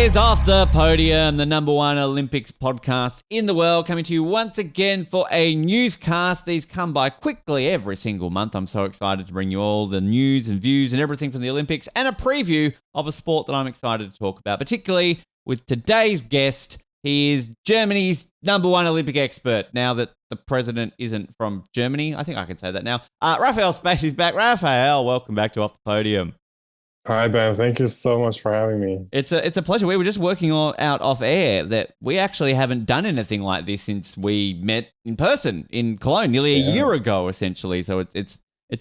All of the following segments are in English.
is Off the Podium, the number one Olympics podcast in the world, coming to you once again for a newscast. These come by quickly every single month. I'm so excited to bring you all the news and views and everything from the Olympics and a preview of a sport that I'm excited to talk about, particularly with today's guest. He is Germany's number one Olympic expert, now that the president isn't from Germany. I think I can say that now. Raphael Spaeth is back. Raphael, welcome back to Off the Podium. Hi, Ben. Thank you so much for having me. It's a pleasure. We were just working out off air that we actually haven't done anything like this since we met in person in Cologne nearly a year ago, essentially. So it's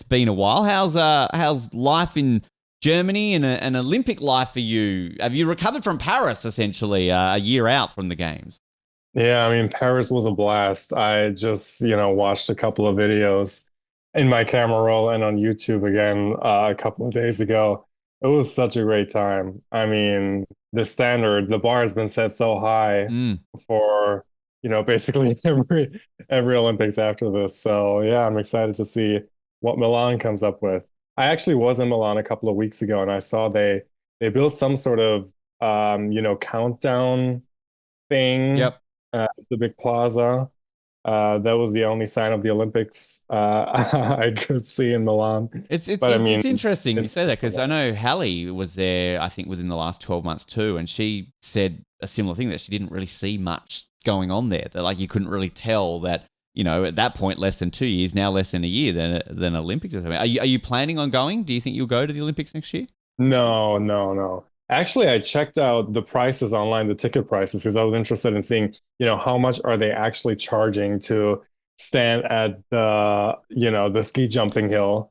been a while. How's life in Germany and an Olympic life for you? Have you recovered from Paris, essentially, a year out from the games? Yeah, I mean, Paris was a blast. I just, watched a couple of videos in my camera roll and on YouTube again a couple of days ago. It was such a great time. I mean, the bar has been set so high for, basically every Olympics after this. So yeah, I'm excited to see what Milan comes up with. I actually was in Milan a couple of weeks ago and I saw they built some sort of, countdown thing. Yep. At the big plaza. That was the only sign of the Olympics I could see in Milan. It's interesting you say that, because I know Hallie was there, I think, within the last 12 months too, and she said a similar thing, that she didn't really see much going on there. That you couldn't really tell that, at that point, less than 2 years, now less than a year than Olympics. Are you planning on going? Do you think you'll go to the Olympics next year? No. Actually, I checked out the prices online, the ticket prices, because I was interested in seeing, how much are they actually charging to stand at the ski jumping hill.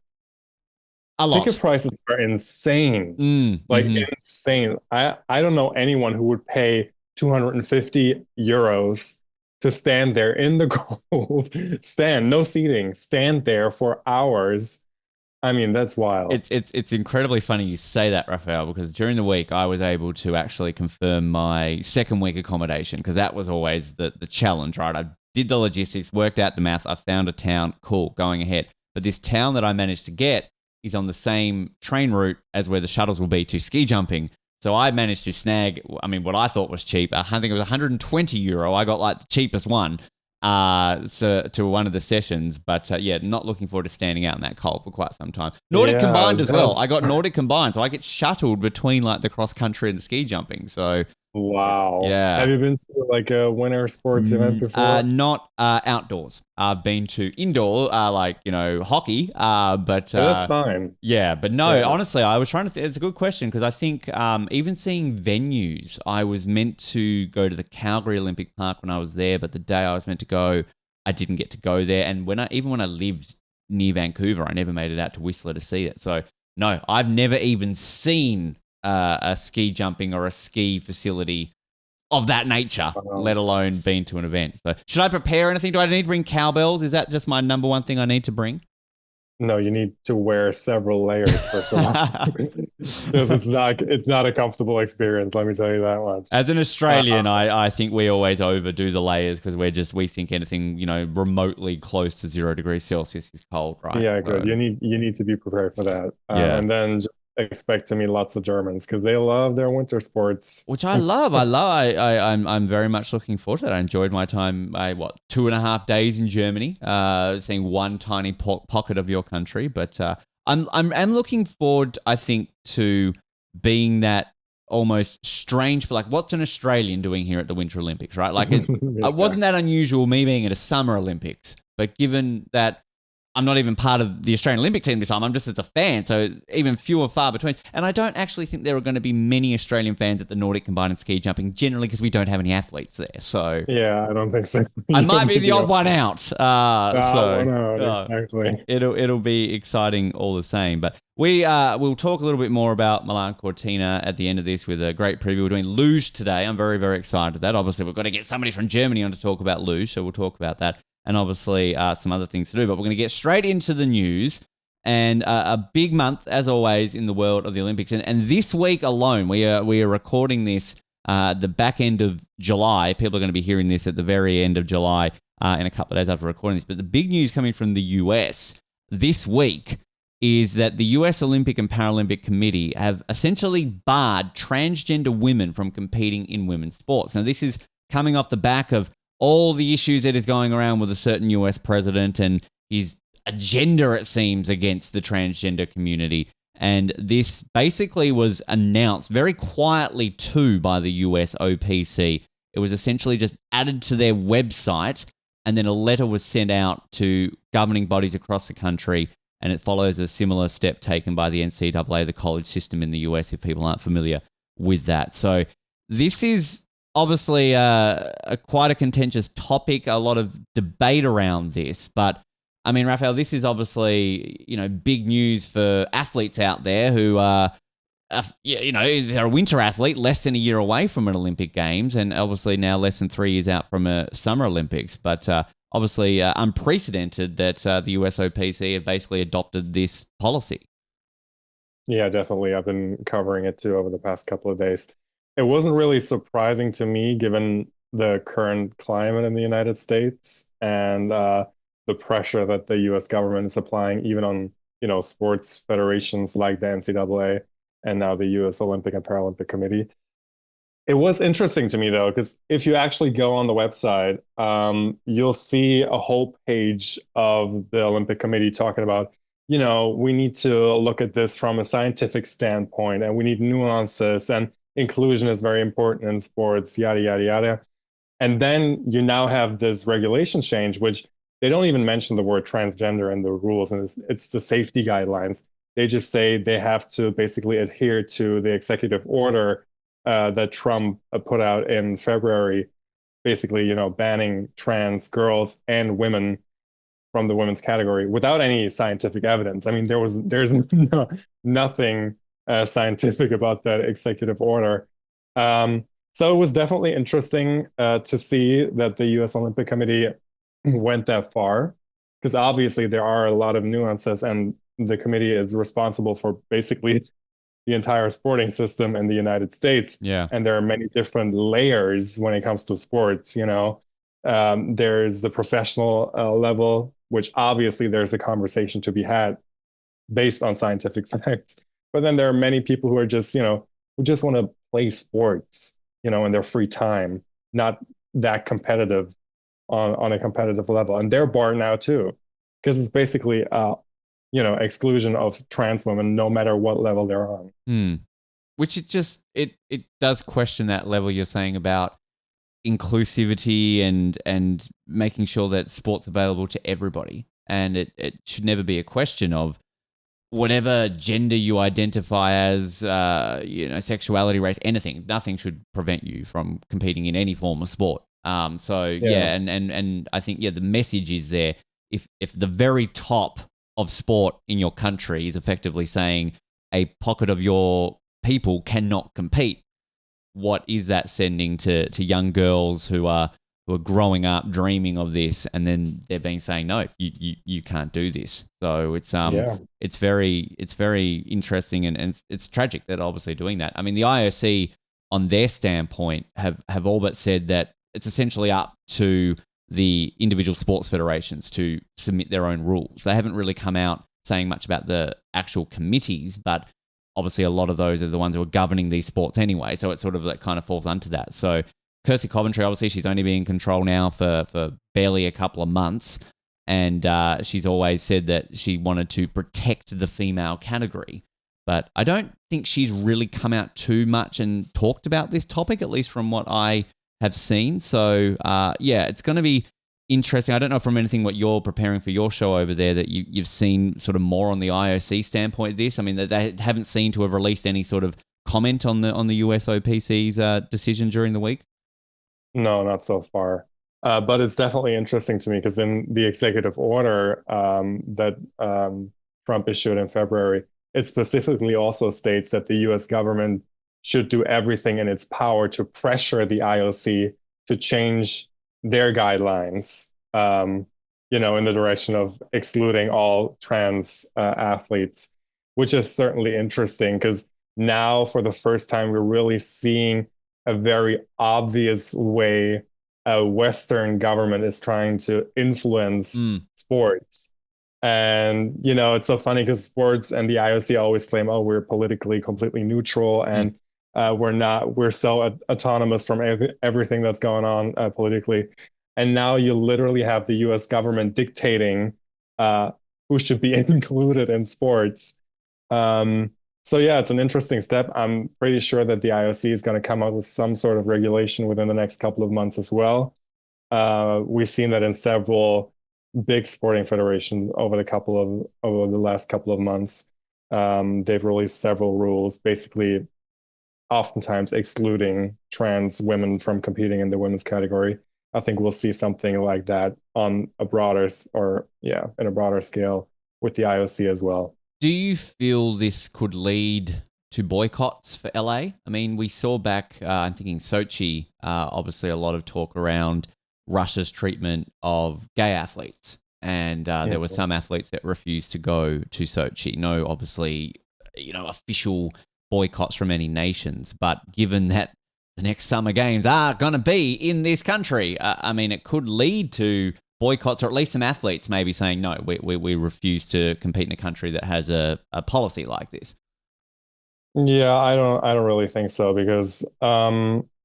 A lot. Ticket prices are insane. Insane. I don't know anyone who would pay 250 euros to stand there in the cold, no seating, stand there for hours. I mean, that's wild. It's incredibly funny you say that, Raphael, because during the week I was able to actually confirm my second week accommodation, because that was always the challenge, right? I did the logistics, worked out the math, I found a town, cool, going ahead. But this town that I managed to get is on the same train route as where the shuttles will be to ski jumping. So I managed to snag, what I thought was cheap. I think it was 120 euro. I got the cheapest one. To one of the sessions, but not looking forward to standing out in that cold for quite some time. Nordic combined as well. I got Nordic combined, so I get shuttled between the cross country and the ski jumping. So wow, yeah. Have you been to a winter sports event before? Not outdoors. I've been to indoor, hockey. But that's fine. Yeah, but no. Yeah. Honestly, I was trying to. It's a good question, because I think even seeing venues, I was meant to go to the Calgary Olympic Park when I was there, but the day I was meant to go, I didn't get to go there. And when I lived near Vancouver, I never made it out to Whistler to see it. So no, I've never even seen a ski jumping or a ski facility of that nature, let alone been to an event. So should I prepare anything? Do I need to bring cowbells? Is that just my number one thing I need to bring? No, you need to wear several layers first of all, because it's not a comfortable experience. Let me tell you that much. As an Australian, I think we always overdo the layers, because we think anything remotely close to 0 degrees Celsius is cold, right? Yeah, good. You need to be prepared for that, and then just expect to meet lots of Germans, because they love their winter sports, which I love. I'm very much looking forward to that. I enjoyed my time. 2.5 days in Germany, seeing one tiny pocket of your country, but I'm looking forward, I think, to being that almost strange, but what's an Australian doing here at the Winter Olympics, right? It wasn't that unusual me being at a Summer Olympics, but given that I'm not even part of the Australian Olympic team this time, I'm just as a fan, so even fewer far between. And I don't actually think there are going to be many Australian fans at the Nordic combined and ski jumping, generally because we don't have any athletes there. So yeah, I don't think so. I might be the odd one out. Exactly. It'll be exciting all the same. But we'll talk a little bit more about Milano Cortina at the end of this with a great preview. We're doing Luge today. I'm very, very excited at that. Obviously, we've got to get somebody from Germany on to talk about Luge, so we'll talk about that. And obviously some other things to do. But we're going to get straight into the news. And a big month, as always, in the world of the Olympics. And this week alone, we are recording this the back end of July. People are going to be hearing this at the very end of July in a couple of days after recording this. But the big news coming from the US this week is that the US Olympic and Paralympic Committee have essentially barred transgender women from competing in women's sports. Now, this is coming off the back of all the issues that is going around with a certain US president and his agenda, it seems, against the transgender community. And this basically was announced very quietly too by the US OPC. It was essentially just added to their website, and then a letter was sent out to governing bodies across the country. And it follows a similar step taken by the NCAA, the college system in the US, if people aren't familiar with that. So this is obviously quite a contentious topic, a lot of debate around this. But I mean, Raphael, this is obviously, big news for athletes out there who are, they're a winter athlete, less than a year away from an Olympic Games, and obviously now less than 3 years out from a Summer Olympics. But obviously unprecedented that the USOPC have basically adopted this policy. Yeah, definitely. I've been covering it too over the past couple of days. It wasn't really surprising to me given the current climate in the United States and the pressure that the US government is applying even on, sports federations like the NCAA and now the US Olympic and Paralympic Committee. It was interesting to me, though, because if you actually go on the website, you'll see a whole page of the Olympic Committee talking about, we need to look at this from a scientific standpoint and we need nuances and inclusion is very important in sports, yada, yada, yada. And then you now have this regulation change, which they don't even mention the word transgender in the rules, and it's the safety guidelines. They just say they have to basically adhere to the executive order that Trump put out in February, basically, banning trans girls and women from the women's category without any scientific evidence. I mean, there's nothing scientific about that executive order. So it was definitely interesting to see that the U.S. Olympic Committee went that far, because obviously there are a lot of nuances, and the committee is responsible for basically the entire sporting system in the United States. Yeah. And there are many different layers when it comes to sports, there's the professional level, which obviously there's a conversation to be had based on scientific facts. But then there are many people who are just, who just want to play sports, in their free time, not that competitive on a competitive level. And they're barred now too, because it's basically exclusion of trans women, no matter what level they're on. Which it does question that level you're saying about inclusivity and making sure that sport's available to everybody. And it should never be a question of whatever gender you identify as, sexuality, race, anything. Nothing should prevent you from competing in any form of sport. And I think the message is there. If the very top of sport in your country is effectively saying a pocket of your people cannot compete, what is that sending to young girls who are growing up dreaming of this, and then they're being saying no, you can't do this. So it's very interesting, and it's tragic that obviously doing that. I mean, the IOC on their standpoint have all but said that it's essentially up to the individual sports federations to submit their own rules. They haven't really come out saying much about the actual committees, but obviously a lot of those are the ones who are governing these sports anyway. So it sort of like kind of falls under that. So Kirsty Coventry, obviously she's only been in control now for barely a couple of months. And she's always said that she wanted to protect the female category. But I don't think she's really come out too much and talked about this topic, at least from what I have seen. So, it's going to be interesting. I don't know from anything what you're preparing for your show over there that you've seen sort of more on the IOC standpoint of this. I mean, they haven't seen to have released any sort of comment on the USOPC's decision during the week. No, not so far. But it's definitely interesting to me because in the executive order that Trump issued in February, it specifically also states that the U.S. government should do everything in its power to pressure the IOC to change their guidelines, in the direction of excluding all trans athletes, which is certainly interesting because now for the first time, we're really seeing a very obvious way a Western government is trying to influence sports. And, it's so funny because sports and the IOC always claim, oh, we're politically completely neutral Mm. and we're so autonomous from everything that's going on politically. And now you literally have the US government dictating uh, who should be included in sports. Um, so, yeah, it's an interesting step. I'm pretty sure that the IOC is going to come out with some sort of regulation within the next couple of months as well. We've seen that in several big sporting federations over the last couple of months. They've released several rules, basically, oftentimes excluding trans women from competing in the women's category. I think we'll see something like that on a broader, in a broader scale with the IOC as well. Do you feel this could lead to boycotts for LA? I mean, we saw back, I'm thinking Sochi, obviously a lot of talk around Russia's treatment of gay athletes. And there were some athletes that refused to go to Sochi. No, obviously, official boycotts from any nations. But given that the next Summer Games are going to be in this country, I mean, it could lead to boycotts, or at least some athletes maybe saying, no, we refuse to compete in a country that has a policy like this. Yeah, I don't really think so because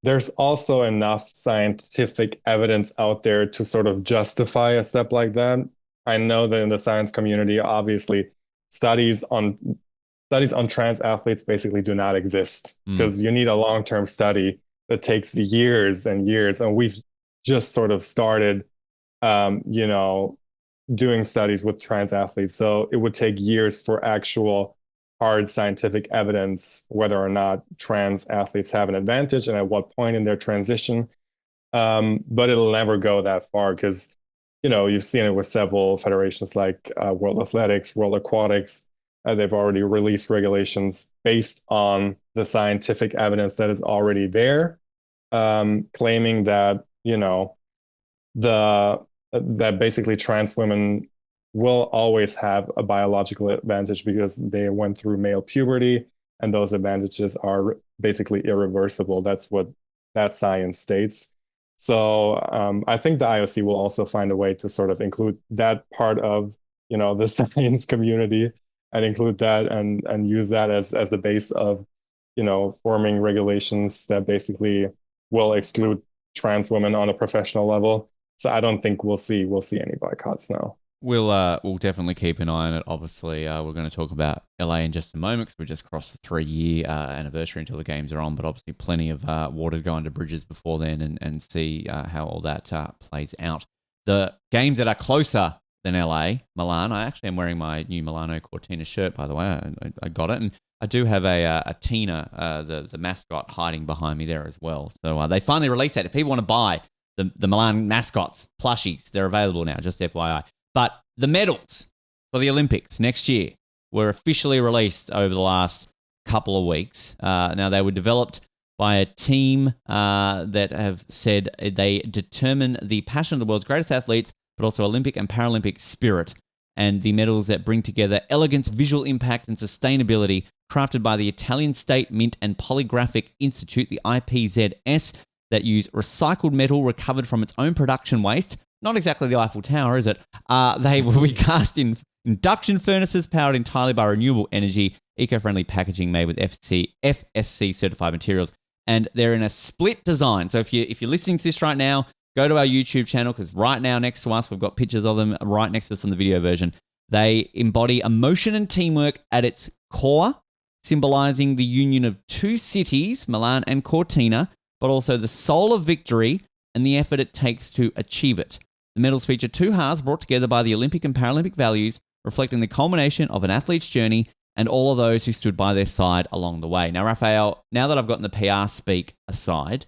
there's also enough scientific evidence out there to sort of justify a step like that. I know that in the science community, obviously, studies on trans athletes basically do not exist because you need a long-term study that takes years and years, and we've just sort of started, doing studies with trans athletes. So it would take years for actual hard scientific evidence whether or not trans athletes have an advantage and at what point in their transition. But it'll never go that far because, you've seen it with several federations like World Athletics, World Aquatics. They've already released regulations based on the scientific evidence that is already there, claiming that, that basically trans women will always have a biological advantage because they went through male puberty, and those advantages are basically irreversible. That's what that science states. So I think the IOC will also find a way to sort of include that part of, the science community and include that and use that as the base of, forming regulations that basically will exclude trans women on a professional level. So I don't think we'll see any boycotts now. We'll definitely keep an eye on it. Obviously, we're going to talk about LA in just a moment because we just crossed the 3-year anniversary until the games are on. But obviously, plenty of water to go under bridges before then and see how all that plays out. The games that are closer than LA, Milan. I actually am wearing my new Milano Cortina shirt, by the way. I got it, and I do have a Tina, the mascot, hiding behind me there as well. So they finally released that. If people want to buy the Milan mascots plushies, they're available now. Just FYI. But the medals for the Olympics next year were officially released over the last couple of weeks. Now, they were developed by a team that have said they determine the passion of the world's greatest athletes, but also Olympic and Paralympic spirit, and the medals that bring together elegance, visual impact, and sustainability, crafted by the Italian State Mint and Polygraphic Institute, the IPZS, that use recycled metal recovered from its own production waste. Not exactly the Eiffel Tower, is it? They will be cast in induction furnaces powered entirely by renewable energy, eco-friendly packaging made with FSC certified materials, and they're in a split design. So if you're listening to this right now, go to our YouTube channel because right now next to us, we've got pictures of them right next to us on the video version. They embody emotion and teamwork at its core, symbolizing the union of two cities, Milan and Cortina, but also the soul of victory and the effort it takes to achieve it. The medals feature two halves brought together by the Olympic and Paralympic values, reflecting the culmination of an athlete's journey and all of those who stood by their side along the way. Now, Raphael, now that I've gotten the PR speak aside,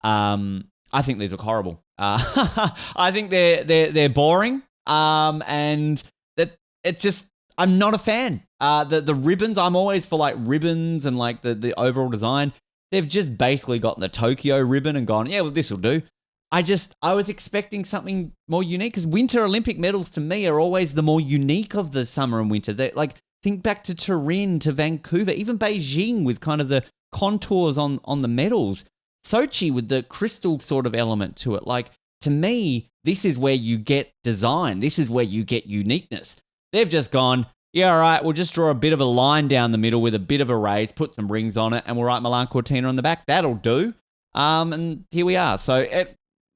I think these look horrible. I think they're boring, and that it just I'm not a fan. The ribbons, I'm always for like ribbons and like the overall design. They've just basically gotten the Tokyo ribbon and gone, yeah, well, this will do. I was expecting something more unique because Winter Olympic medals to me are always the more unique of the summer and winter. They like think back to Turin, to Vancouver, even Beijing with kind of the contours on the medals. Sochi with the crystal sort of element to it. Like to me, this is where you get design. This is where you get uniqueness. They've just gone, yeah, all right, we'll just draw a bit of a line down the middle with a bit of a raise, put some rings on it, and we'll write Milano Cortina on the back. That'll do. And here we are. So,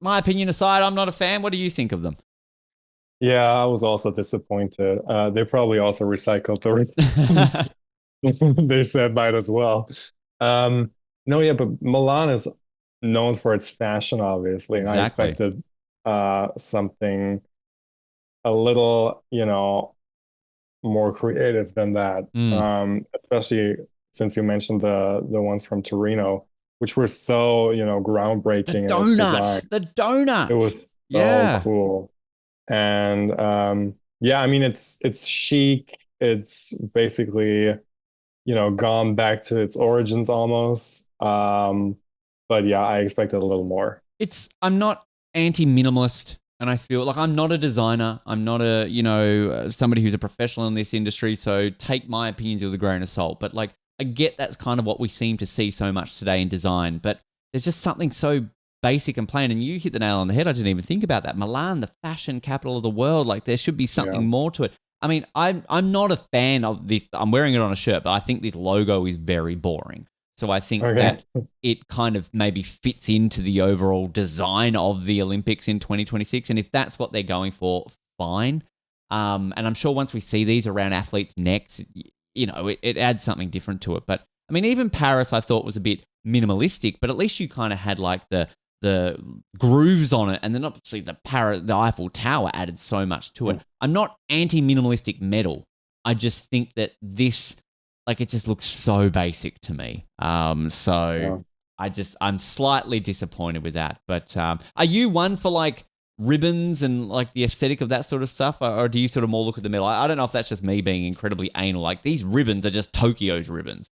my opinion aside, I'm not a fan. What do you think of them? Yeah, I was also disappointed. They probably also recycled the ribbons. They said might as well. No, yeah, but Milan is known for its fashion, obviously, and I Exactly. expected something a little, more creative than that. Especially since you mentioned the ones from Torino, which were so, The groundbreaking in its design. donut. The donut. It was so Yeah. cool. And yeah, I mean it's chic. It's basically, gone back to its origins almost. But yeah, I expected a little more. I'm not anti-minimalist, and I feel like I'm not a designer. I'm not somebody who's a professional in this industry, so take my opinions with a grain of salt. But like, I get that's kind of what we seem to see so much today in design, but there's just something so basic and plain, and you hit the nail on the head. I didn't even think about that. Milan, the fashion capital of the world, like there should be something more to it. I mean, I'm not a fan of this. I'm wearing it on a shirt, but I think this logo is very boring. So I think that it kind of maybe fits into the overall design of the Olympics in 2026. And if that's what they're going for, fine. And I'm sure once we see these around athletes' necks, it adds something different to it. But I mean, even Paris I thought was a bit minimalistic, but at least you kind of had like the grooves on it, and then obviously the Eiffel Tower added so much to it. I'm not anti-minimalistic metal. I just think that this, like, it just looks so basic to me. I'm slightly disappointed with that. But are you one for like ribbons and like the aesthetic of that sort of stuff, or do you sort of more look at the metal? I don't know if that's just me being incredibly anal. Like, these ribbons are just Tokyo's ribbons.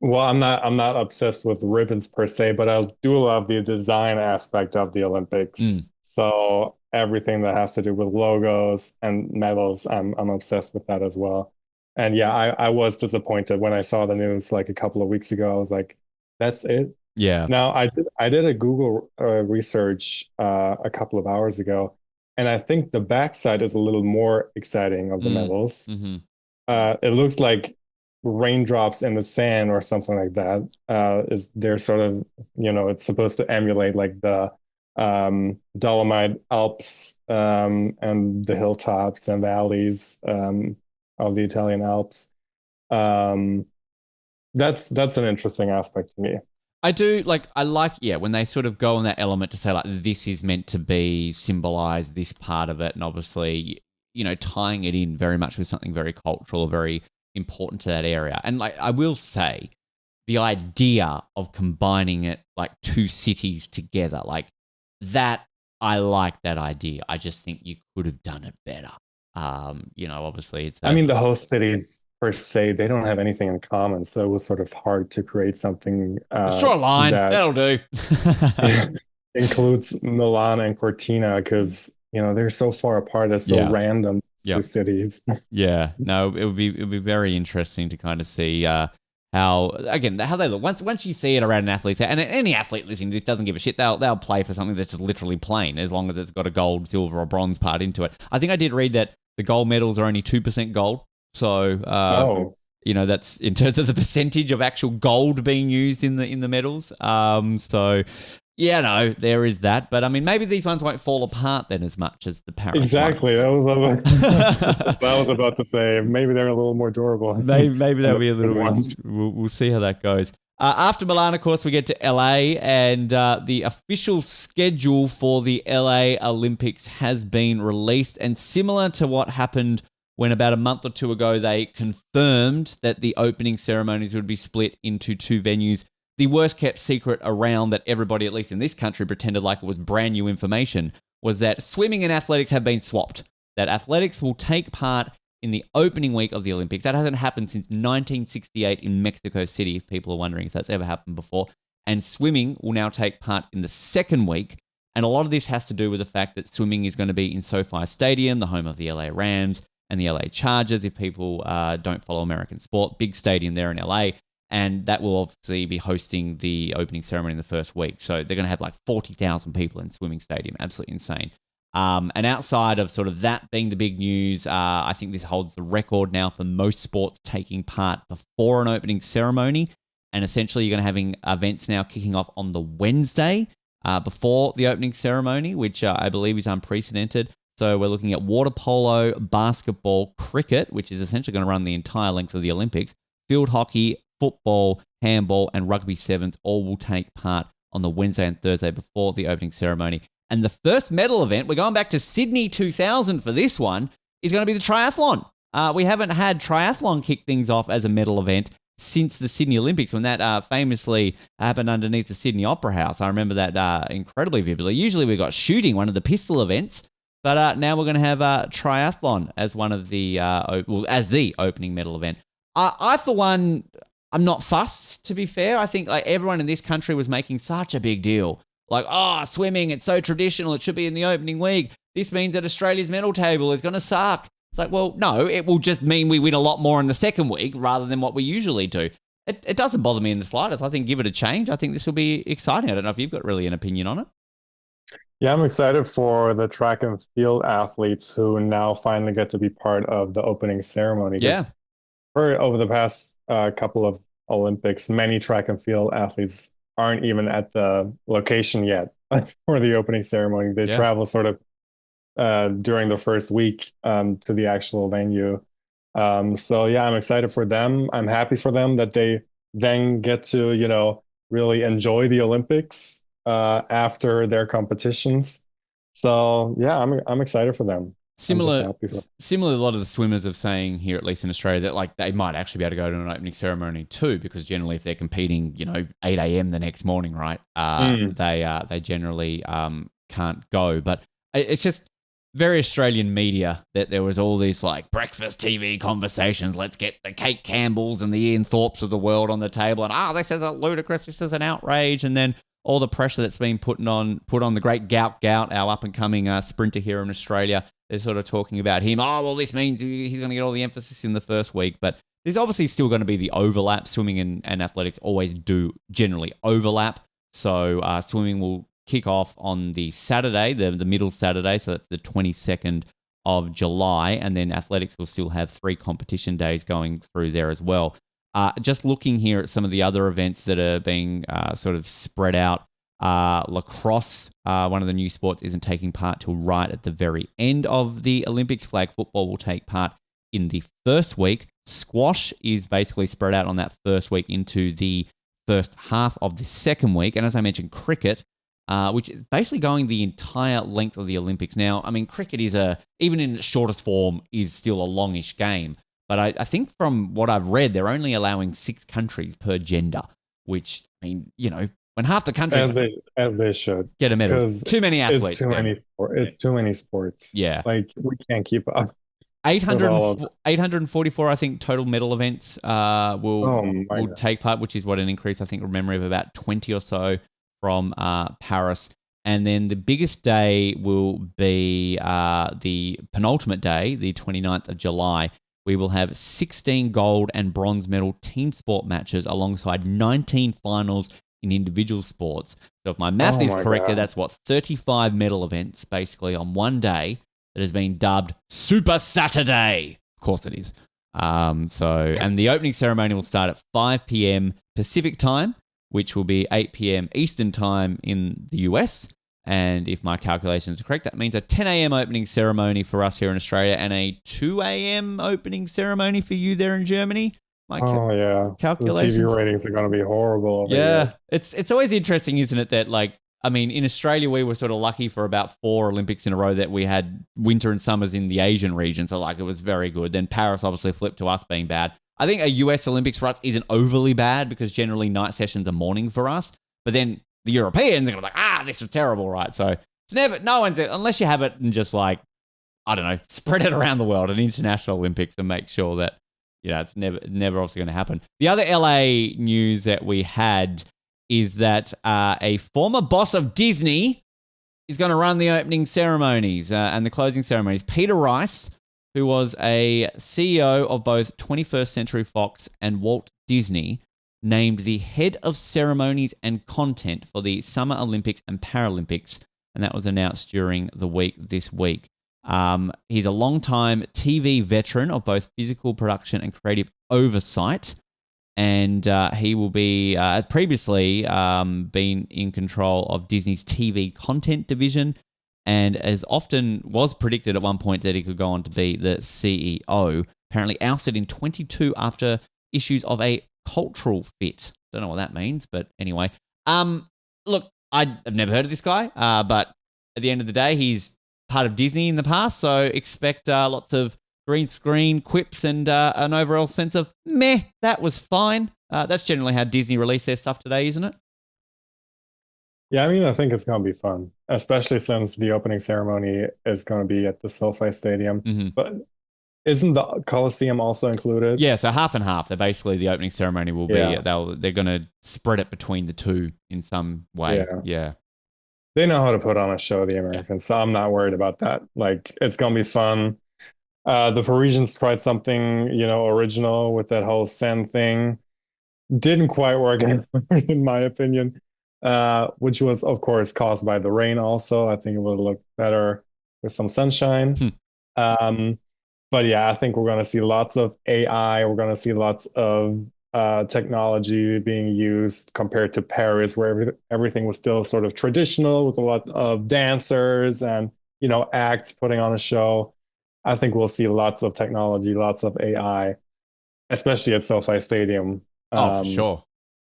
Well, I'm not obsessed with ribbons per se, but I do love the design aspect of the Olympics. So everything that has to do with logos and medals, I'm obsessed with that as well. And yeah, I was disappointed when I saw the news like a couple of weeks ago. I was like, that's it. Yeah. Now I did a Google research a couple of hours ago, and I think the backside is a little more exciting of the medals. Mm-hmm. It looks like raindrops in the sand or something like that. They're sort of, it's supposed to emulate like the Dolomite Alps and the hilltops and valleys of the Italian Alps. That's an interesting aspect to me. I do I like when they sort of go on that element to say like, this is meant to be symbolize this part of it, and obviously, tying it in very much with something very cultural, very important to that area. And like, I will say, the idea of combining it like two cities together, like that, I like that idea. I just think you could have done it better. Obviously I mean, the host cities per se, they don't have anything in common, so it was sort of hard to create something let's draw a line. That'll do. includes Milan and Cortina, because they're so far apart. They're so random, two cities. Yeah, no, it would be very interesting to kind of see how they look. Once you see it around an athlete, and any athlete listening to this doesn't give a shit, they'll play for something that's just literally plain, as long as it's got a gold, silver, or bronze part into it. I think I did read that the gold medals are only 2% gold. So, that's in terms of the percentage of actual gold being used in the medals. There is that. But I mean, maybe these ones won't fall apart then as much as the Paris Exactly. ones. That was about to say. Maybe they're a little more durable. Maybe they'll be a little bit. We'll see how that goes. After Milan, of course, we get to LA, and the official schedule for the LA Olympics has been released. And similar to what happened when about a month or two ago they confirmed that the opening ceremonies would be split into two venues, the worst kept secret around that everybody, at least in this country, pretended like it was brand new information, was that swimming and athletics have been swapped. That athletics will take part in the opening week of the Olympics. That hasn't happened since 1968 in Mexico City, if people are wondering if that's ever happened before. And swimming will now take part in the second week. And a lot of this has to do with the fact that swimming is going to be in SoFi Stadium, the home of the LA Rams and the LA Chargers, if people don't follow American sport. Big stadium there in LA. And that will obviously be hosting the opening ceremony in the first week. So they're going to have like 40,000 people in swimming stadium. Absolutely insane. And outside of sort of that being the big news, I think this holds the record now for most sports taking part before an opening ceremony. And essentially, you're going to having events now kicking off on the Wednesday before the opening ceremony, which I believe is unprecedented. So we're looking at water polo, basketball, cricket, which is essentially going to run the entire length of the Olympics, field hockey, football, handball, and rugby sevens all will take part on the Wednesday and Thursday before the opening ceremony. And the first medal event, we're going back to Sydney 2000 for this one, is going to be the triathlon. We haven't had triathlon kick things off as a medal event since the Sydney Olympics, when that famously happened underneath the Sydney Opera House. I remember that incredibly vividly. Usually we got shooting, one of the pistol events, but now we're going to have triathlon as one of the as the opening medal event. I for one, I'm not fussed, to be fair. I think like everyone in this country was making such a big deal. Like, swimming, it's so traditional. It should be in the opening week. This means that Australia's medal table is going to suck. It's like, well, no, it will just mean we win a lot more in the second week rather than what we usually do. It doesn't bother me in the slightest. I think give it a change. I think this will be exciting. I don't know if you've got really an opinion on it. Yeah, I'm excited for the track and field athletes who now finally get to be part of the opening ceremony. Yeah. Over the past couple of Olympics, many track and field athletes aren't even at the location yet for the opening ceremony. They travel sort of during the first week to the actual venue. So yeah, I'm excited for them. I'm happy for them that they then get to, really enjoy the Olympics after their competitions. So yeah, I'm excited for them. Similar, a lot of the swimmers are saying here, at least in Australia, that like they might actually be able to go to an opening ceremony too, because generally if they're competing, 8 a.m. the next morning, right, they generally can't go. But it's just very Australian media that there was all these like breakfast TV conversations. Let's get the Kate Campbells and the Ian Thorpes of the world on the table, and this is a ludicrous, this is an outrage, and then all the pressure that's been put on the great Gout, our up and coming sprinter here in Australia. They're sort of talking about him. This means he's going to get all the emphasis in the first week. But there's obviously still going to be the overlap. Swimming and athletics always do generally overlap. So swimming will kick off on the Saturday, the middle Saturday. So that's the 22nd of July. And then athletics will still have 3 competition days going through there as well. Just looking here at some of the other events that are being sort of spread out. Lacrosse, one of the new sports, isn't taking part till right at the very end of the Olympics. Flag football will take part in the first week. Squash is basically spread out on that first week into the first half of the second week. And as I mentioned, cricket, which is basically going the entire length of the Olympics. Now, I mean, cricket is even in its shortest form, is still a longish game. But I think from what I've read, they're only allowing 6 countries per gender, which, I mean, when half the countries as they should get a medal, too many athletes. It's too many sports. Yeah, like we can't keep up. 844, I think, total medal events will take part, which is what an increase, I think, from memory of about 20 or so from Paris. And then the biggest day will be the penultimate day, the 29th of July. We will have 16 gold and bronze medal team sport matches alongside 19 finals in individual sports. So if my math is correct, that's 35 medal events basically on one day that has been dubbed Super Saturday. Of course it is. And the opening ceremony will start at 5 p.m. Pacific time, which will be 8 p.m. Eastern time in the US. And if my calculations are correct, that means a 10 a.m. opening ceremony for us here in Australia and a 2 a.m. opening ceremony for you there in Germany. Calculations. The TV ratings are going to be horrible. Yeah. It's always interesting, isn't it, that like, I mean, in Australia, we were sort of lucky for about 4 Olympics in a row that we had winter and summers in the Asian region. So like it was very good. Then Paris obviously flipped to us being bad. I think a US Olympics for us isn't overly bad because generally night sessions are morning for us. But then the Europeans are like, this is terrible, right? So it's never, no one's, unless you have it and just like, I don't know, spread it around the world, an international Olympics, and make sure that, it's never obviously going to happen. The other LA news that we had is that a former boss of Disney is going to run the opening ceremonies and the closing ceremonies. Peter Rice, who was a CEO of both 21st Century Fox and Walt Disney, named the head of ceremonies and content for the Summer Olympics and Paralympics and that was announced during the week this week. He's a long-time TV veteran of both physical production and creative oversight, and he will be, as previously, been in control of Disney's TV content division, and as often was predicted at one point that he could go on to be the CEO. Apparently ousted in 22 after issues of a cultural fit. Don't know what that means, but anyway. Look, I've never heard of this guy, but at the end of the day, he's part of Disney in the past, so expect lots of green screen quips and an overall sense of meh, that was fine. That's generally how Disney release their stuff today, isn't it? Yeah, I mean, I think it's going to be fun, especially since the opening ceremony is going to be at the SoFi Stadium. Mm-hmm. But isn't the Coliseum also included? Yeah, so half and half. They're basically, the opening ceremony will be, they're going to spread it between the two in some way. Yeah. They know how to put on a show, the Americans, so I'm not worried about that. Like, it's going to be fun. The Parisians tried something, original with that whole Sen thing. Didn't quite work, in my opinion, which was, of course, caused by the rain also. I think it would look better with some sunshine. But yeah, I think we're going to see lots of AI. We're going to see lots of technology being used compared to Paris, where everything was still sort of traditional with a lot of dancers and, acts putting on a show. I think we'll see lots of technology, lots of AI, especially at SoFi Stadium. For sure.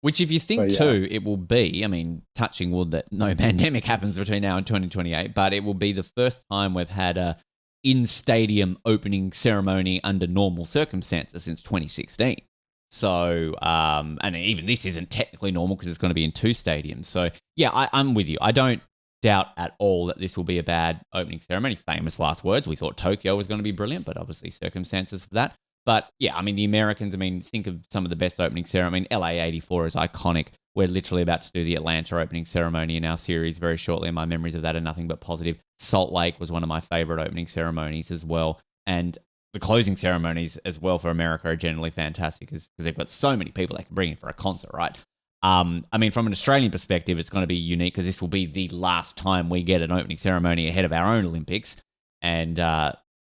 Which, if you think too, it will be, I mean, touching wood that no pandemic happens between now and 2028, but it will be the first time we've had a in-stadium opening ceremony under normal circumstances since 2016. So, and even this isn't technically normal because it's going to be in two stadiums. So, yeah, I'm with you. I don't doubt at all that this will be a bad opening ceremony. Famous last words. We thought Tokyo was going to be brilliant, but obviously circumstances for that. But yeah, I mean, the Americans, think of some of the best opening ceremony. LA 84 is iconic. We're literally about to do the Atlanta opening ceremony in our series very shortly, and my memories of that are nothing but positive. Salt Lake was one of my favorite opening ceremonies as well. And the closing ceremonies as well for America are generally fantastic because they've got so many people they can bring in for a concert, right? From an Australian perspective, it's going to be unique because this will be the last time we get an opening ceremony ahead of our own Olympics, and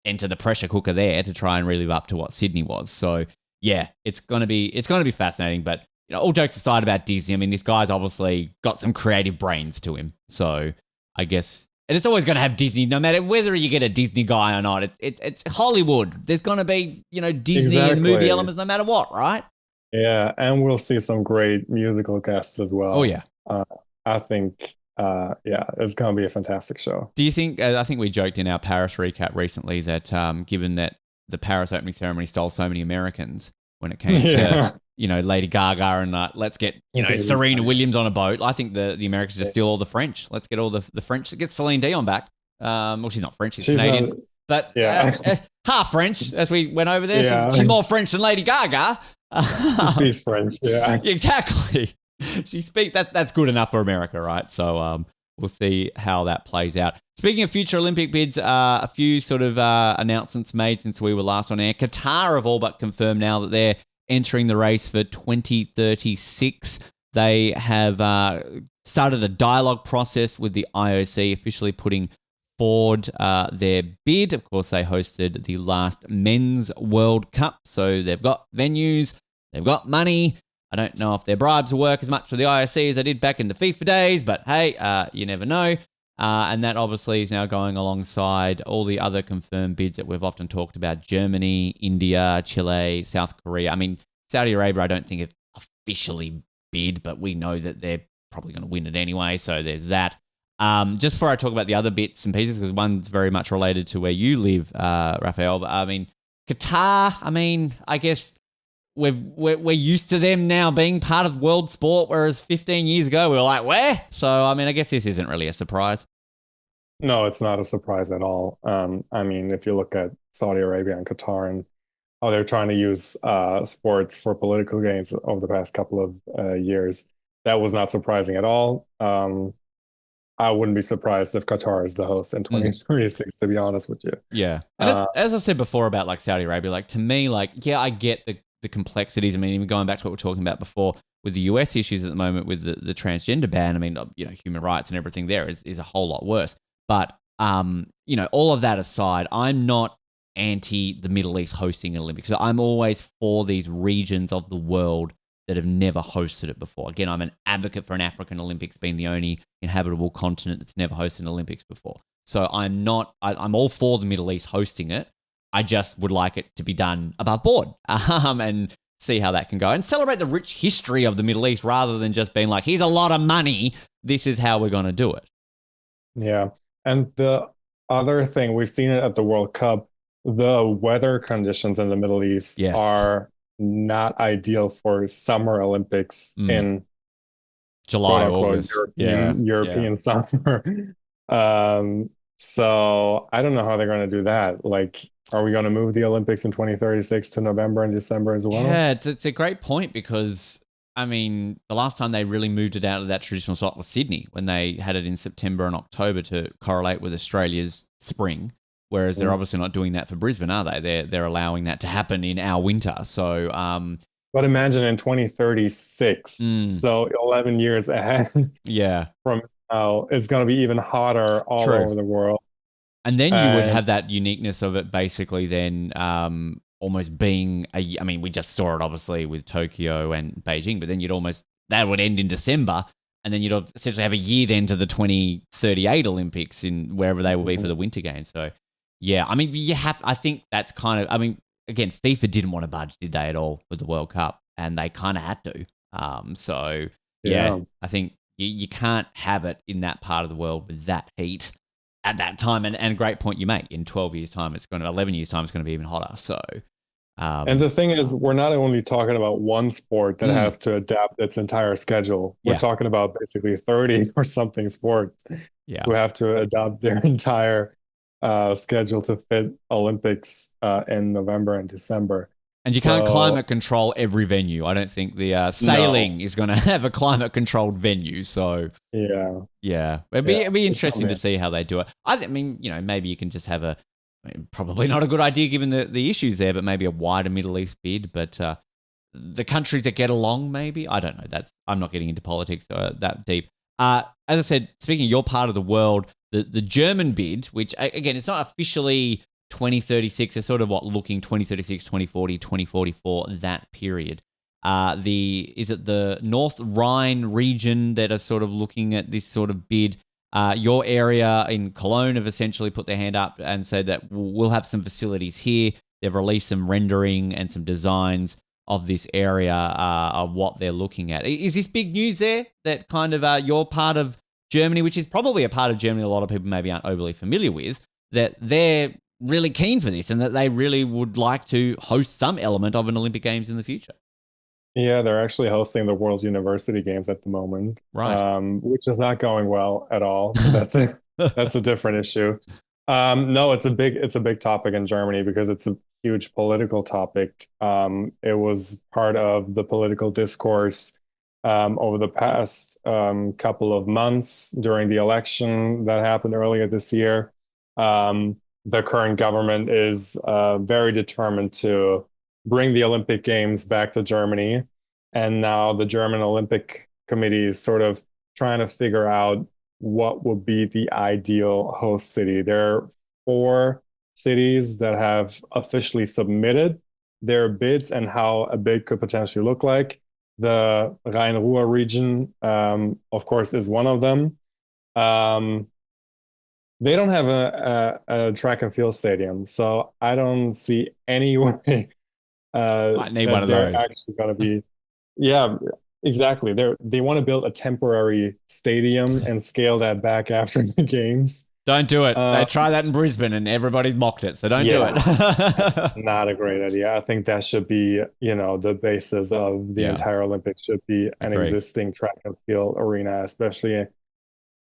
enter the pressure cooker there to try and really live up to what Sydney was. So yeah, it's going to be fascinating. But all jokes aside about Disney, this guy's obviously got some creative brains to him. So I guess, and it's always going to have Disney, no matter whether you get a Disney guy or not. It's Hollywood. There's going to be Disney and movie elements no matter what, right? Yeah, and we'll see some great musical guests as well. Oh yeah, I think. It's going to be a fantastic show. Do you think, I think we joked in our Paris recap recently that given that the Paris opening ceremony stole so many Americans when it came to, Lady Gaga and let's get, Serena Williams on a boat, I think the Americans just steal all the French. Let's get all the French. Get Celine Dion back. Well, she's not French, she's Canadian. But half French, as we went over there. Yeah. She's more French than Lady Gaga. She speaks French, yeah. Exactly. She speaks that's good enough for America, right? So we'll see how that plays out. Speaking of future Olympic bids, a few sort of announcements made since we were last on air. Qatar have all but confirmed now that they're entering the race for 2036. They have started a dialogue process with the IOC, officially putting forward their bid. Of course, they hosted the last Men's World Cup, so they've got venues, they've got money. I don't know if their bribes will work as much for the IOC as they did back in the FIFA days, but hey, you never know. And that obviously is now going alongside all the other confirmed bids that we've often talked about: Germany, India, Chile, South Korea. Saudi Arabia, I don't think have officially bid, but we know that they're probably going to win it anyway, so there's that. Just before I talk about the other bits and pieces, because one's very much related to where you live, Raphael, but Qatar, I guess we're used to them now being part of world sport, whereas 15 years ago we were like, where? So, I guess this isn't really a surprise. No, it's not a surprise at all. If you look at Saudi Arabia and Qatar and how they're trying to use sports for political gains over the past couple of years, that was not surprising at all. I wouldn't be surprised if Qatar is the host in 2036, to be honest with you. Yeah. As I've said before about Saudi Arabia, to me, I get the complexities. Even going back to what we were talking about before, with the US issues at the moment with the transgender ban, I mean, human rights and everything there is a whole lot worse. But, all of that aside, I'm not anti the Middle East hosting an Olympics. So I'm always for these regions of the world that have never hosted it before. Again, I'm an advocate for an African Olympics being the only inhabitable continent that's never hosted an Olympics before. So I'm all for the Middle East hosting it. I just would like it to be done above board and see how that can go and celebrate the rich history of the Middle East rather than just being like, here's a lot of money. This is how we're going to do it. Yeah. And the other thing, we've seen it at the World Cup, the weather conditions in the Middle East are not ideal for Summer Olympics in July, quote unquote August. European summer. So I don't know how they're going to do that. Like, are we going to move the Olympics in 2036 to November and December as well? Yeah, it's a great point because, I mean, the last time they really moved it out of that traditional slot was Sydney when they had it in September and October to correlate with Australia's spring. Whereas they're obviously not doing that for Brisbane, are they? They're allowing that to happen in our winter. So, but imagine in 2036, so 11 years ahead. From now, it's going to be even hotter all over the world. And then you would have that uniqueness of it basically then almost being we just saw it obviously with Tokyo and Beijing, but then that would end in December. And then you'd essentially have a year then to the 2038 Olympics in wherever they will be for the Winter Games. So, yeah, I mean, I think that's kind of, again, FIFA didn't want to budge, did they, at all with the World Cup? And they kind of had to. I think you can't have it in that part of the world with that heat at that time. And a great point you make. In 11 years' time, it's going to be even hotter. So, and the thing is, we're not only talking about one sport that has to adapt its entire schedule. We're talking about basically 30 or something sports who have to adopt their entire schedule to fit Olympics in November and December. And you can't climate control every venue. I don't think the sailing is going to have a climate controlled venue. So it'd be interesting to see how they do it. Maybe you can just have probably not a good idea given the issues there, but maybe a wider Middle East bid. But the countries that get along, maybe, I don't know. I'm not getting into politics that deep. As I said, speaking of your part of the world, the German bid, which again, it's not officially 2036, it's sort of looking 2036, 2040, 2044, that period. Is it the North Rhine region that are sort of looking at this sort of bid? Your area in Cologne have essentially put their hand up and said that we'll have some facilities here. They've released some rendering and some designs of this area of what they're looking at. Is this big news there that kind of you're part of Germany, which is probably a part of Germany a lot of people maybe aren't overly familiar with, that they're really keen for this and that they really would like to host some element of an Olympic Games in the future? Yeah, they're actually hosting the World University Games at the moment, right? Which is not going well at all. That's a different issue. No, it's a big topic in Germany because it's a huge political topic. It was part of the political discourse over the past couple of months during the election that happened earlier this year. The current government is very determined to bring the Olympic Games back to Germany. And now the German Olympic Committee is sort of trying to figure out what would be the ideal host city. There are 4 cities that have officially submitted their bids and how a bid could potentially look like. The Rhine-Ruhr region, of course, is one of them. They don't have a track and field stadium, so I don't see any way might need one of those. Actually going to be. Yeah, exactly. They want to build a temporary stadium and scale that back after the games. Don't do it. They tried that in Brisbane and everybody mocked it, so don't do it. Not a great idea. I think that should be, the basis of the entire Olympics should be an existing track and field arena, especially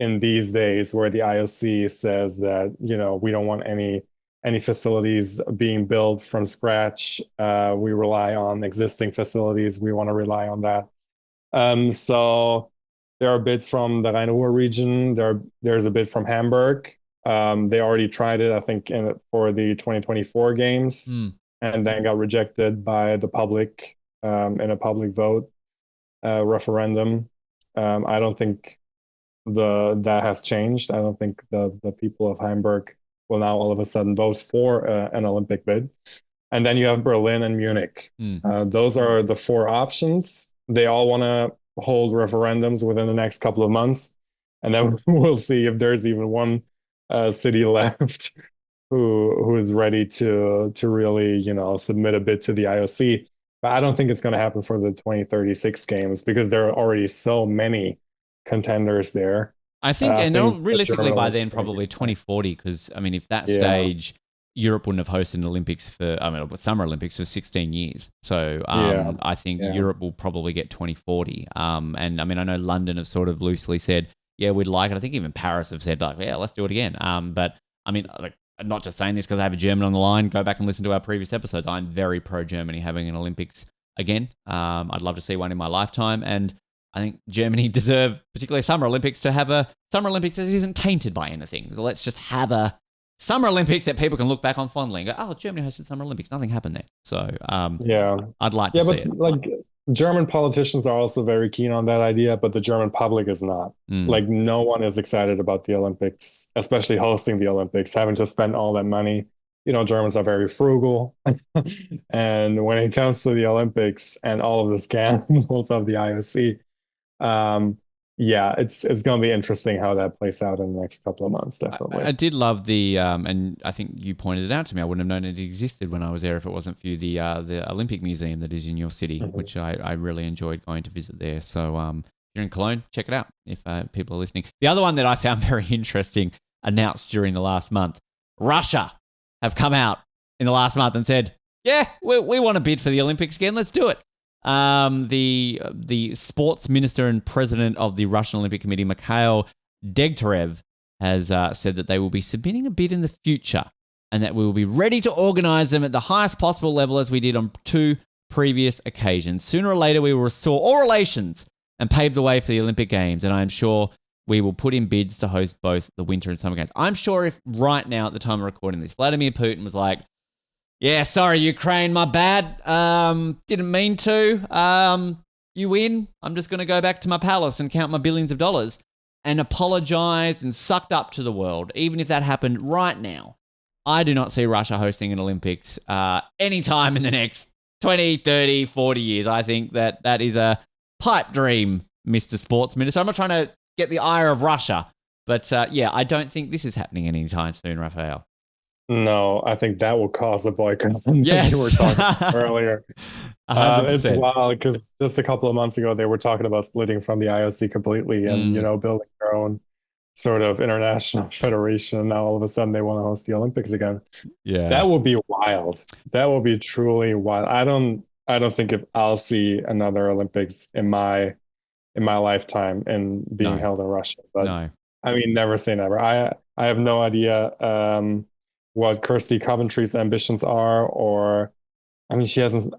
in these days where the IOC says that, we don't want any facilities being built from scratch. We rely on existing facilities. We want to rely on that. So there are bids from the Rhine-Ruhr region. There's a bid from Hamburg. They already tried it, I think, for the 2024 games, and then got rejected by the public in a public vote. referendum. I don't think that has changed. I don't think the people of Hamburg will now all of a sudden vote for an Olympic bid. And then you have Berlin and Munich. Those are the four options. They all want to hold referendums within the next couple of months, and then we'll see if there's even one city left who is ready to really, submit a bid to the IOC. But I don't think it's going to happen for the 2036 games because there are already so many contenders there. I think, and realistically by then, probably 2040, because, I mean, if that stage, Europe wouldn't have hosted an Olympics Summer Olympics for 16 years. So I think Europe will probably get 2040. And I mean, I know London have sort of loosely said, yeah, we'd like it. I think even Paris have said, like, yeah, let's do it again. But I mean, like, I'm not just saying this because I have a German on the line. Go back and listen to our previous episodes. I'm very pro-Germany having an Olympics again. I'd love to see one in my lifetime. And I think Germany deserve, particularly Summer Olympics, to have a Summer Olympics that isn't tainted by anything. So let's just have a Summer Olympics that people can look back on fondly and go, oh, Germany hosted Summer Olympics. Nothing happened there. So I'd like to see it. Like, German politicians are also very keen on that idea, but the German public is not. Like, no one is excited about the Olympics, especially hosting the Olympics, having to spend all that money. Germans are very frugal. And when it comes to the Olympics and all of the scandals of the IOC, it's going to be interesting how that plays out in the next couple of months, definitely. I did love the, and I think you pointed it out to me. I wouldn't have known it existed when I was there if it wasn't for the Olympic Museum that is in your city, which I really enjoyed going to visit there. So if you're in Cologne, check it out if people are listening. The other one that I found very interesting, announced during the last month, Russia have come out in the last month and said, yeah, we want to bid for the Olympics again. Let's do it. The sports minister and president of the Russian Olympic Committee, Mikhail Degtyarev, has said that they will be submitting a bid in the future and that we will be ready to organize them at the highest possible level as we did on 2 previous occasions. Sooner or later, we will restore all relations and pave the way for the Olympic Games, and I am sure we will put in bids to host both the Winter and Summer Games. I'm sure if right now, at the time of recording this, Vladimir Putin was like, yeah, sorry, Ukraine, my bad. Didn't mean to. You win. I'm just going to go back to my palace and count my billions of dollars and apologize and sucked up to the world. Even if that happened right now, I do not see Russia hosting an Olympics anytime in the next 20, 30, 40 years. I think that is a pipe dream, Mr. Sports Minister. I'm not trying to get the ire of Russia, but I don't think this is happening anytime soon, Raphael. No, I think that will cause a boycott. Yes. You were talking earlier. It's wild because just a couple of months ago, they were talking about splitting from the IOC completely and, building their own sort of international federation. Now, all of a sudden, they want to host the Olympics again. Yeah. That will be wild. That will be truly wild. I don't think if I'll see another Olympics in my lifetime and being held in Russia. But no. I mean, never say never. I have no idea what Kirsty Coventry's ambitions are, or I mean,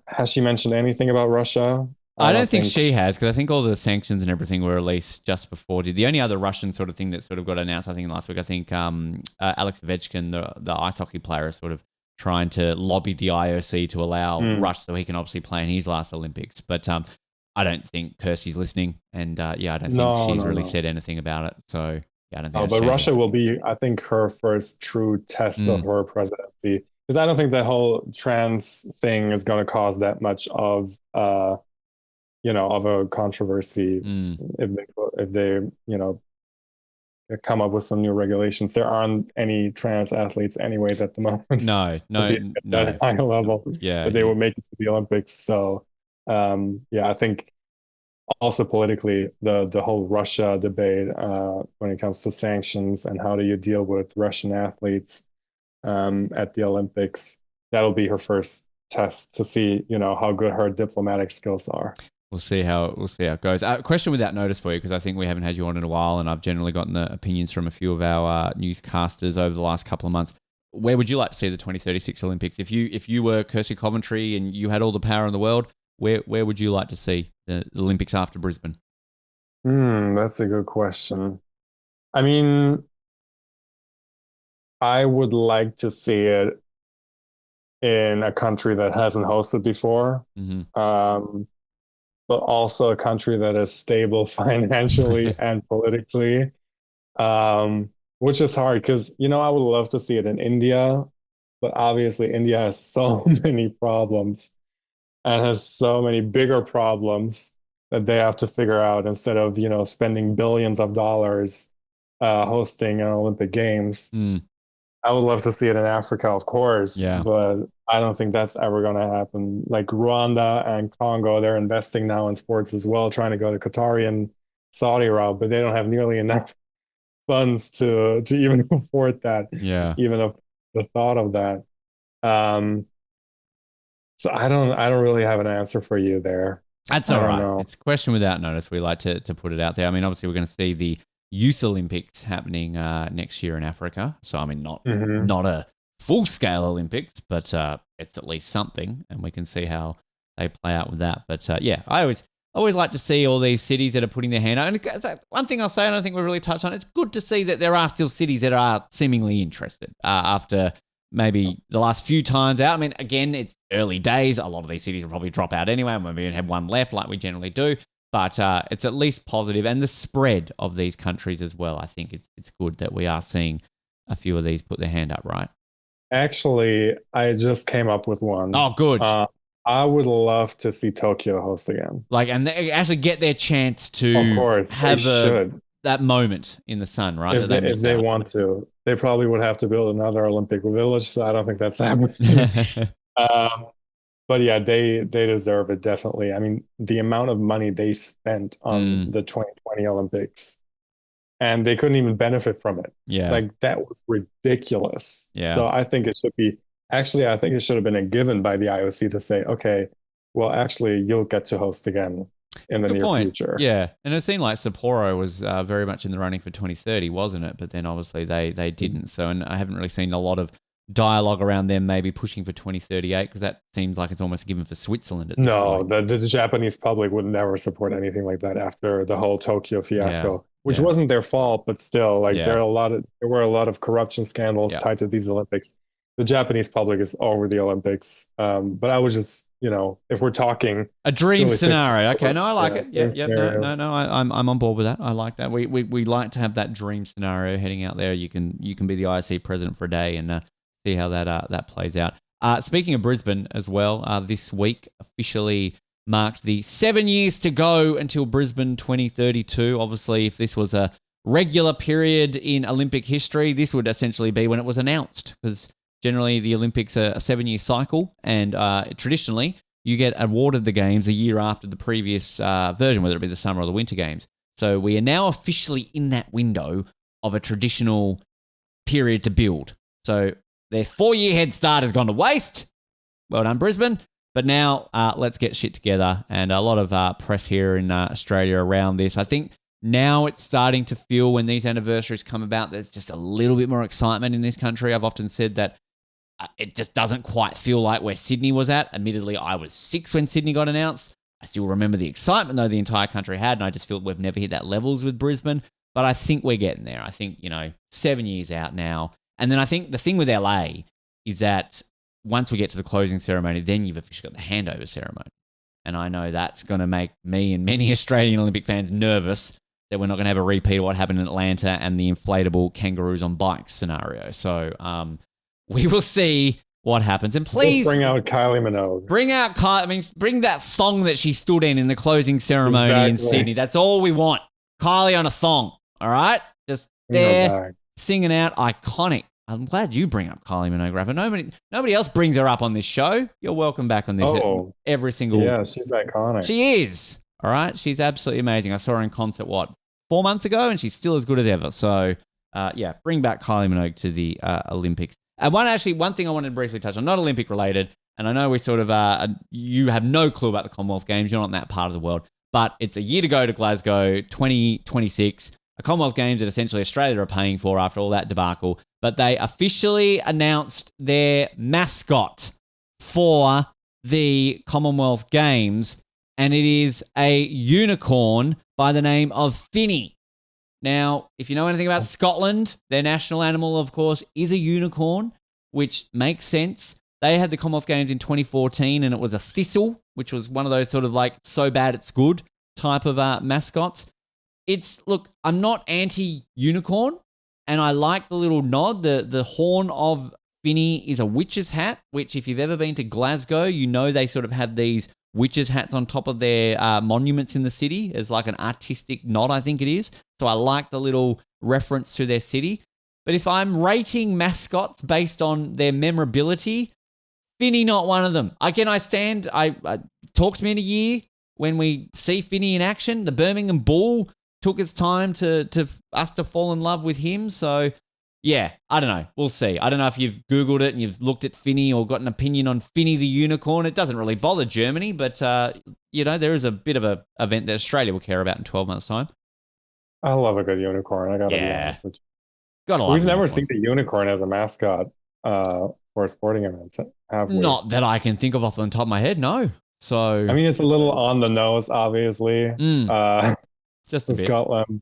has she mentioned anything about Russia? I don't think she has, because I think all the sanctions and everything were released just before. The only other Russian sort of thing that sort of got announced, I think last week, I think Alex Ovechkin, the ice hockey player, is sort of trying to lobby the IOC to allow Russia so he can obviously play in his last Olympics. But I don't think Kirsty's listening, and I don't think she's really said anything about it. So I don't think. But Russia will be, I think, her first true test of her presidency, because I don't think that whole trans thing is going to cause that much of of a controversy if they come up with some new regulations. There aren't any trans athletes anyways at the moment. No. At high level. Yeah. But they will make it to the Olympics. So I think also politically, the whole Russia debate when it comes to sanctions and how do you deal with Russian athletes at the Olympics, that'll be her first test to see, how good her diplomatic skills are. We'll see how it goes. Question without notice for you, because I think we haven't had you on in a while, and I've generally gotten the opinions from a few of our newscasters over the last couple of months. Where would you like to see the 2036 Olympics? If you were Kirsty Coventry and you had all the power in the world, where would you like to see the Olympics after Brisbane? That's a good question. I mean, I would like to see it in a country that hasn't hosted before. but also a country that is stable financially and politically, which is hard because, I would love to see it in India, but obviously India has so many problems and has so many bigger problems that they have to figure out instead of, spending billions of dollars hosting an Olympic Games. Mm, I would love to see it in Africa, of course, yeah. but I don't think that's ever going to happen. Like Rwanda and Congo, they're investing now in sports as well, trying to go to Qatari and Saudi route, but they don't have nearly enough funds to even afford that, Yeah. even if the thought of that. Um, so I don't really have an answer for you there. That's I all don't right. know. It's a question without notice. We like to put it out there. I mean, obviously, we're going to see the Youth Olympics happening next year in Africa. So, I mean, not Mhm. a full-scale Olympics, but it's at least something, and we can see how they play out with that. But, yeah, I always like to see all these cities that are putting their hand out. And one thing I'll say, I don't think we've really touched on, it's good to see that there are still cities that are seemingly interested after maybe the last few times out. I mean, again, it's early days. A lot of these cities will probably drop out anyway, and we maybe have one left like we generally do. But it's at least positive. And the spread of these countries as well, I think it's good that we are seeing a few of these put their hand up, right? Actually, I just came up with one. Oh, good. I would love to see Tokyo host again. And they actually get their chance Of to course, they should. that moment in the sun, right? If they want to. They probably would have to build another Olympic village, so I don't think that's happening. But yeah, they deserve it, definitely. I mean, the amount of money they spent on the 2020 Olympics, and they couldn't even benefit from it. Yeah. Like, that was ridiculous. Yeah. So I think it should be, actually, I think it should have been a given by the IOC to say, okay, well, actually, you'll get to host again in the near future. Yeah. And it seemed like Sapporo was very much in the running for 2030, wasn't it? But then obviously they didn't. So, and I haven't really seen a lot of dialogue around them maybe pushing for 2038, because that seems like it's almost a given for Switzerland at this point. No, the Japanese public would never support anything like that after the whole Tokyo fiasco, which Yeah. wasn't their fault, but still, like, Yeah. there were a lot of corruption scandals Yeah. tied to these Olympics. The Japanese public is over the Olympics, but I was just, if we're talking A dream really scenario. Okay, no, I like yeah, it. Yep, dream yep. scenario. No. I'm on board with that. I like that. We like to have that dream scenario heading out there. You can be the IOC president for a day and see how that plays out. Speaking of Brisbane as well, this week officially marked the 7 years to go until Brisbane 2032. Obviously, if this was a regular period in Olympic history, this would essentially be when it was announced, because generally the Olympics are a 7-year cycle, and traditionally you get awarded the games a year after the previous version, whether it be the summer or the winter games. So we are now officially in that window of a traditional period to build. So their 4-year head start has gone to waste. Well done, Brisbane. But now let's get shit together. And a lot of press here in Australia around this. I think now it's starting to feel, when these anniversaries come about, there's just a little bit more excitement in this country. I've often said that it just doesn't quite feel like where Sydney was at. Admittedly, I was 6 when Sydney got announced. I still remember the excitement, though, the entire country had, and I just feel we've never hit that levels with Brisbane. But I think we're getting there. I think, 7 years out now. And then I think the thing with LA is that once we get to the closing ceremony, then you've officially got the handover ceremony. And I know that's going to make me and many Australian Olympic fans nervous that we're not going to have a repeat of what happened in Atlanta and the inflatable kangaroos on bikes scenario. So we will see what happens. And please bring out Kylie Minogue. Bring that thong that she stood in the closing ceremony in Sydney. That's all we want. Kylie on a thong. All right? Just there singing out, iconic. I'm glad you bring up Kylie Minogue, Rafa. Nobody else brings her up on this show. You're welcome back on this every single. Yeah, she's iconic. She is. All right, she's absolutely amazing. I saw her in concert 4 months ago, and she's still as good as ever. So, bring back Kylie Minogue to the Olympics. One thing I wanted to briefly touch on, not Olympic related, and I know we sort of you have no clue about the Commonwealth Games. You're not in that part of the world, but it's a year to go to Glasgow 2026. A Commonwealth Games that essentially Australia are paying for after all that debacle. But they officially announced their mascot for the Commonwealth Games, and it is a unicorn by the name of Finny. Now, if you know anything about Scotland, their national animal, of course, is a unicorn, which makes sense. They had the Commonwealth Games in 2014, and it was a thistle, which was one of those sort of like so bad it's good type of mascots. Look, I'm not anti-unicorn, and I like the little nod. The horn of Finny is a witch's hat, which if you've ever been to Glasgow, you know they sort of have these witches' hats on top of their monuments in the city as like an artistic nod, I think it is. So I like the little reference to their city. But if I'm rating mascots based on their memorability, Finny not one of them. I talk to me in a year when we see Finny in action. The Birmingham Bull took its time to us to fall in love with him. So yeah, I don't know. We'll see. I don't know if you've Googled it and you've looked at Finny or got an opinion on Finny the unicorn. It doesn't really bother Germany, but there is a bit of a event that Australia will care about in 12 months' time. I love a good unicorn. I gotta be honest with you. We've never seen the unicorn as a mascot for sporting events, have we? Not that I can think of off the top of my head, no. So I mean, it's a little on the nose, obviously. Just a bit. Scotland,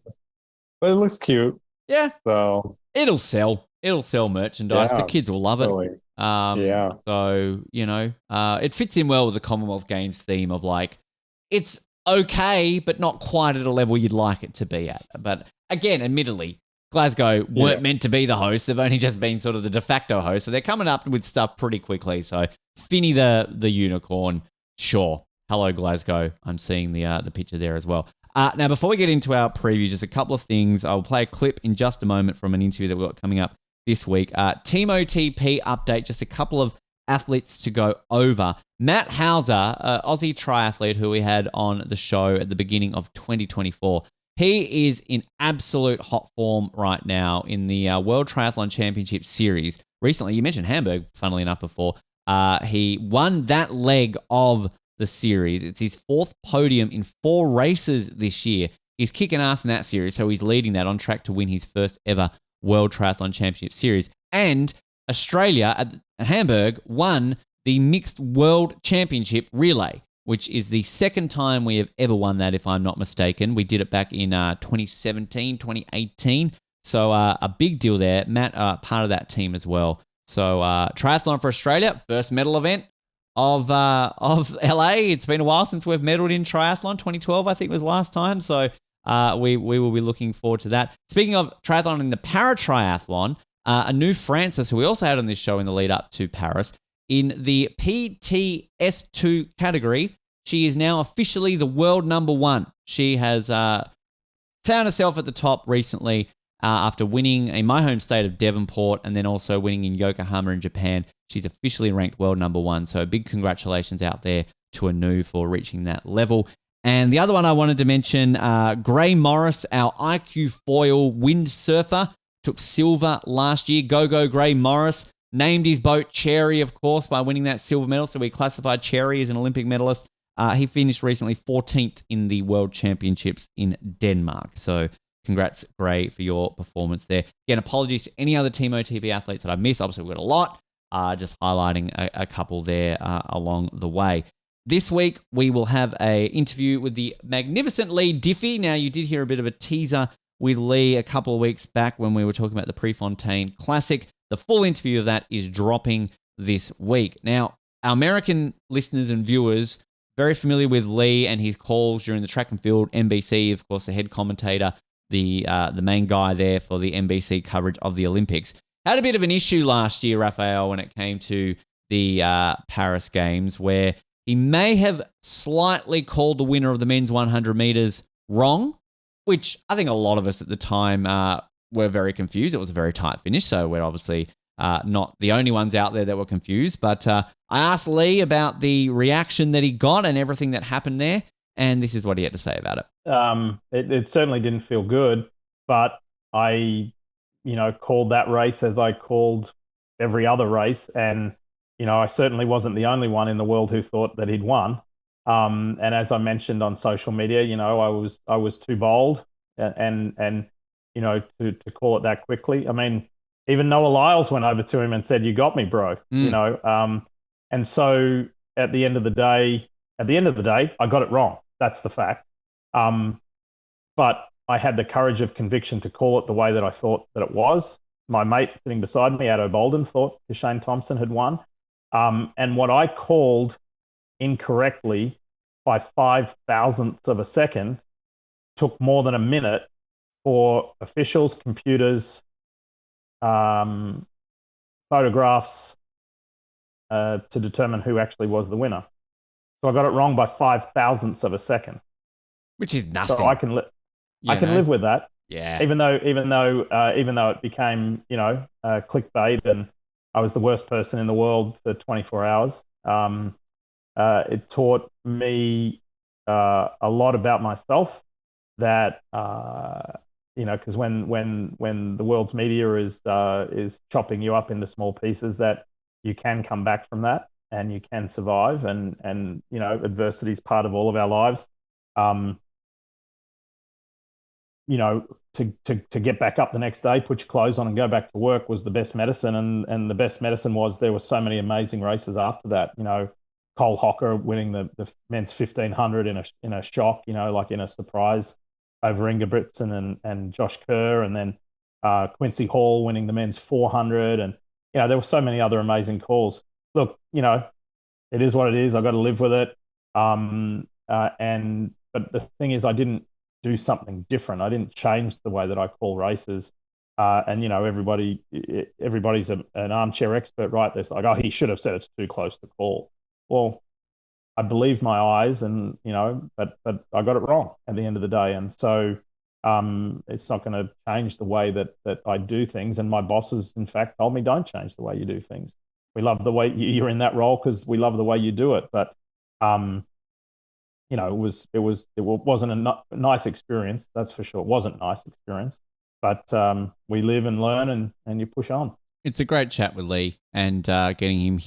but it looks cute. Yeah. So it'll sell. It'll sell merchandise. The kids will love it. Totally. So, it fits in well with the Commonwealth Games theme of like, it's okay, but not quite at a level you'd like it to be at. But again, admittedly, Glasgow weren't meant to be the host. They've only just been sort of the de facto host. So they're coming up with stuff pretty quickly. So Finny the unicorn, sure. Hello, Glasgow. I'm seeing the picture there as well. Now, before we get into our preview, just a couple of things. I'll play a clip in just a moment from an interview that we've got coming up this week. Team OTP update, just a couple of athletes to go over. Matt Hauser, Aussie triathlete who we had on the show at the beginning of 2024. He is in absolute hot form right now in the World Triathlon Championship Series. Recently, you mentioned Hamburg, funnily enough, before. He won that leg of the series. It's his fourth podium in 4 races this year. He's kicking ass in that series, so he's leading that, on track to win his first ever World Triathlon Championship Series. And Australia at Hamburg won the Mixed World Championship Relay, which is the second time we have ever won that, if I'm not mistaken. We did it back in 2017, 2018. So a big deal there. Matt, part of that team as well. So triathlon for Australia, first medal event of LA. It's been a while since we've medaled in triathlon. 2012, I think, was last time. So we will be looking forward to that. Speaking of triathlon in the para-triathlon, a new Francis, who we also had on this show in the lead up to Paris, in the PTS2 category, she is now officially the world number 1. She has found herself at the top recently after winning in my home state of Devonport and then also winning in Yokohama in Japan. She's officially ranked world number 1. So big congratulations out there to Anu for reaching that level. And the other one I wanted to mention, Gray Morris, our IQ foil windsurfer, took silver last year. Go Gray Morris. Named his boat Cherry, of course, by winning that silver medal. So we classified Cherry as an Olympic medalist. He finished recently 14th in the World Championships in Denmark. So congrats, Gray, for your performance there. Again, apologies to any other Team OTP athletes that I missed. Obviously, we've got a lot. Just highlighting a couple there along the way. This week, we will have an interview with the magnificent Lee Diffie. Now, you did hear a bit of a teaser with Lee a couple of weeks back when we were talking about the Prefontaine Classic. The full interview of that is dropping this week. Now, our American listeners and viewers, very familiar with Lee and his calls during the track and field, NBC, of course, the head commentator, the main guy there for the NBC coverage of the Olympics. Had a bit of an issue last year, Raphael, when it came to the Paris Games, where he may have slightly called the winner of the men's 100 meters wrong, which I think a lot of us at the time were very confused. It was a very tight finish, so we're obviously not the only ones out there that were confused. But I asked Lee about the reaction that he got and everything that happened there, and this is what he had to say about it. It certainly didn't feel good, but I, called that race as I called every other race, and I certainly wasn't the only one in the world who thought that he'd won. And as I mentioned on social media, I was too bold and to call it that quickly. I mean, even Noah Lyles went over to him and said, "You got me, bro." And so at the end of the day, I got it wrong. That's the fact. But I had the courage of conviction to call it the way that I thought that it was. My mate sitting beside me, Addo Bolden, thought Shane Thompson had won. And what I called incorrectly by 5,000ths of a second took more than a minute for officials, computers, photographs to determine who actually was the winner. So I got it wrong by 5,000ths of a second, which is nothing. So I can live with that. Yeah. Even though it became clickbait and I was the worst person in the world for 24 hours. It taught me a lot about myself. That because when the world's media is chopping you up into small pieces, that you can come back from that and you can survive, and adversity is part of all of our lives. To get back up the next day, put your clothes on and go back to work was the best medicine. And the best medicine was there were so many amazing races after that. Cole Hocker winning the men's 1500 in a shock, like in a surprise over Ingebrigtsen and Josh Kerr, and then Quincy Hall winning the men's 400. And, there were so many other amazing calls. Look, it is what it is. I got to live with it. But the thing is, I didn't do something different. I didn't change the way that I call races. Everybody's an armchair expert, right? They're like, oh, he should have said it's too close to call. Well, I believed my eyes, and but I got it wrong at the end of the day, and so it's not going to change the way that I do things. And my bosses, in fact, told me, don't change the way you do things. We love the way you're in that role because we love the way you do it. But it wasn't a nice experience, that's for sure. It wasn't a nice experience, but we live and learn, and you push on. It's a great chat with Lee, and getting him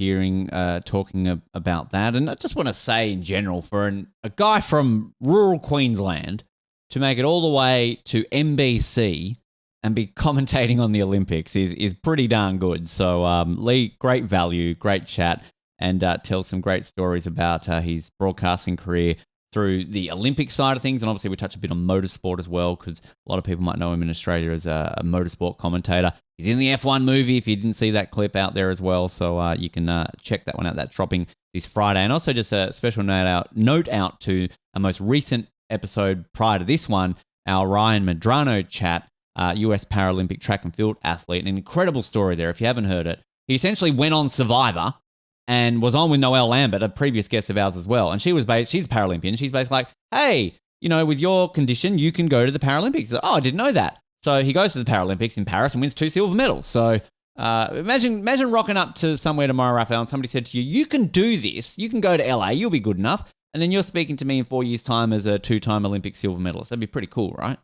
talking about that. And I just want to say in general, for a guy from rural Queensland to make it all the way to NBC and be commentating on the Olympics is pretty darn good. So Lee, great value, great chat, and tells some great stories about his broadcasting career through the Olympic side of things. And obviously we touch a bit on motorsport as well, because a lot of people might know him in Australia as a motorsport commentator. He's in the F1 movie, if you didn't see that clip out there as well. So you can check that one out. That's dropping this Friday. And also just a special note out to our most recent episode prior to this one, our Ryan Medrano chat, US Paralympic track and field athlete. An incredible story there if you haven't heard it. He essentially went on Survivor and was on with Noelle Lambert, a previous guest of ours as well. And she's a Paralympian. She's basically like, hey, with your condition, you can go to the Paralympics. Like, oh, I didn't know that. So he goes to the Paralympics in Paris and wins 2 silver medals. So imagine rocking up to somewhere tomorrow, Raphael, and somebody said to you, you can do this. You can go to LA. You'll be good enough. And then you're speaking to me in 4 years' time as a 2-time Olympic silver medalist. That'd be pretty cool, right?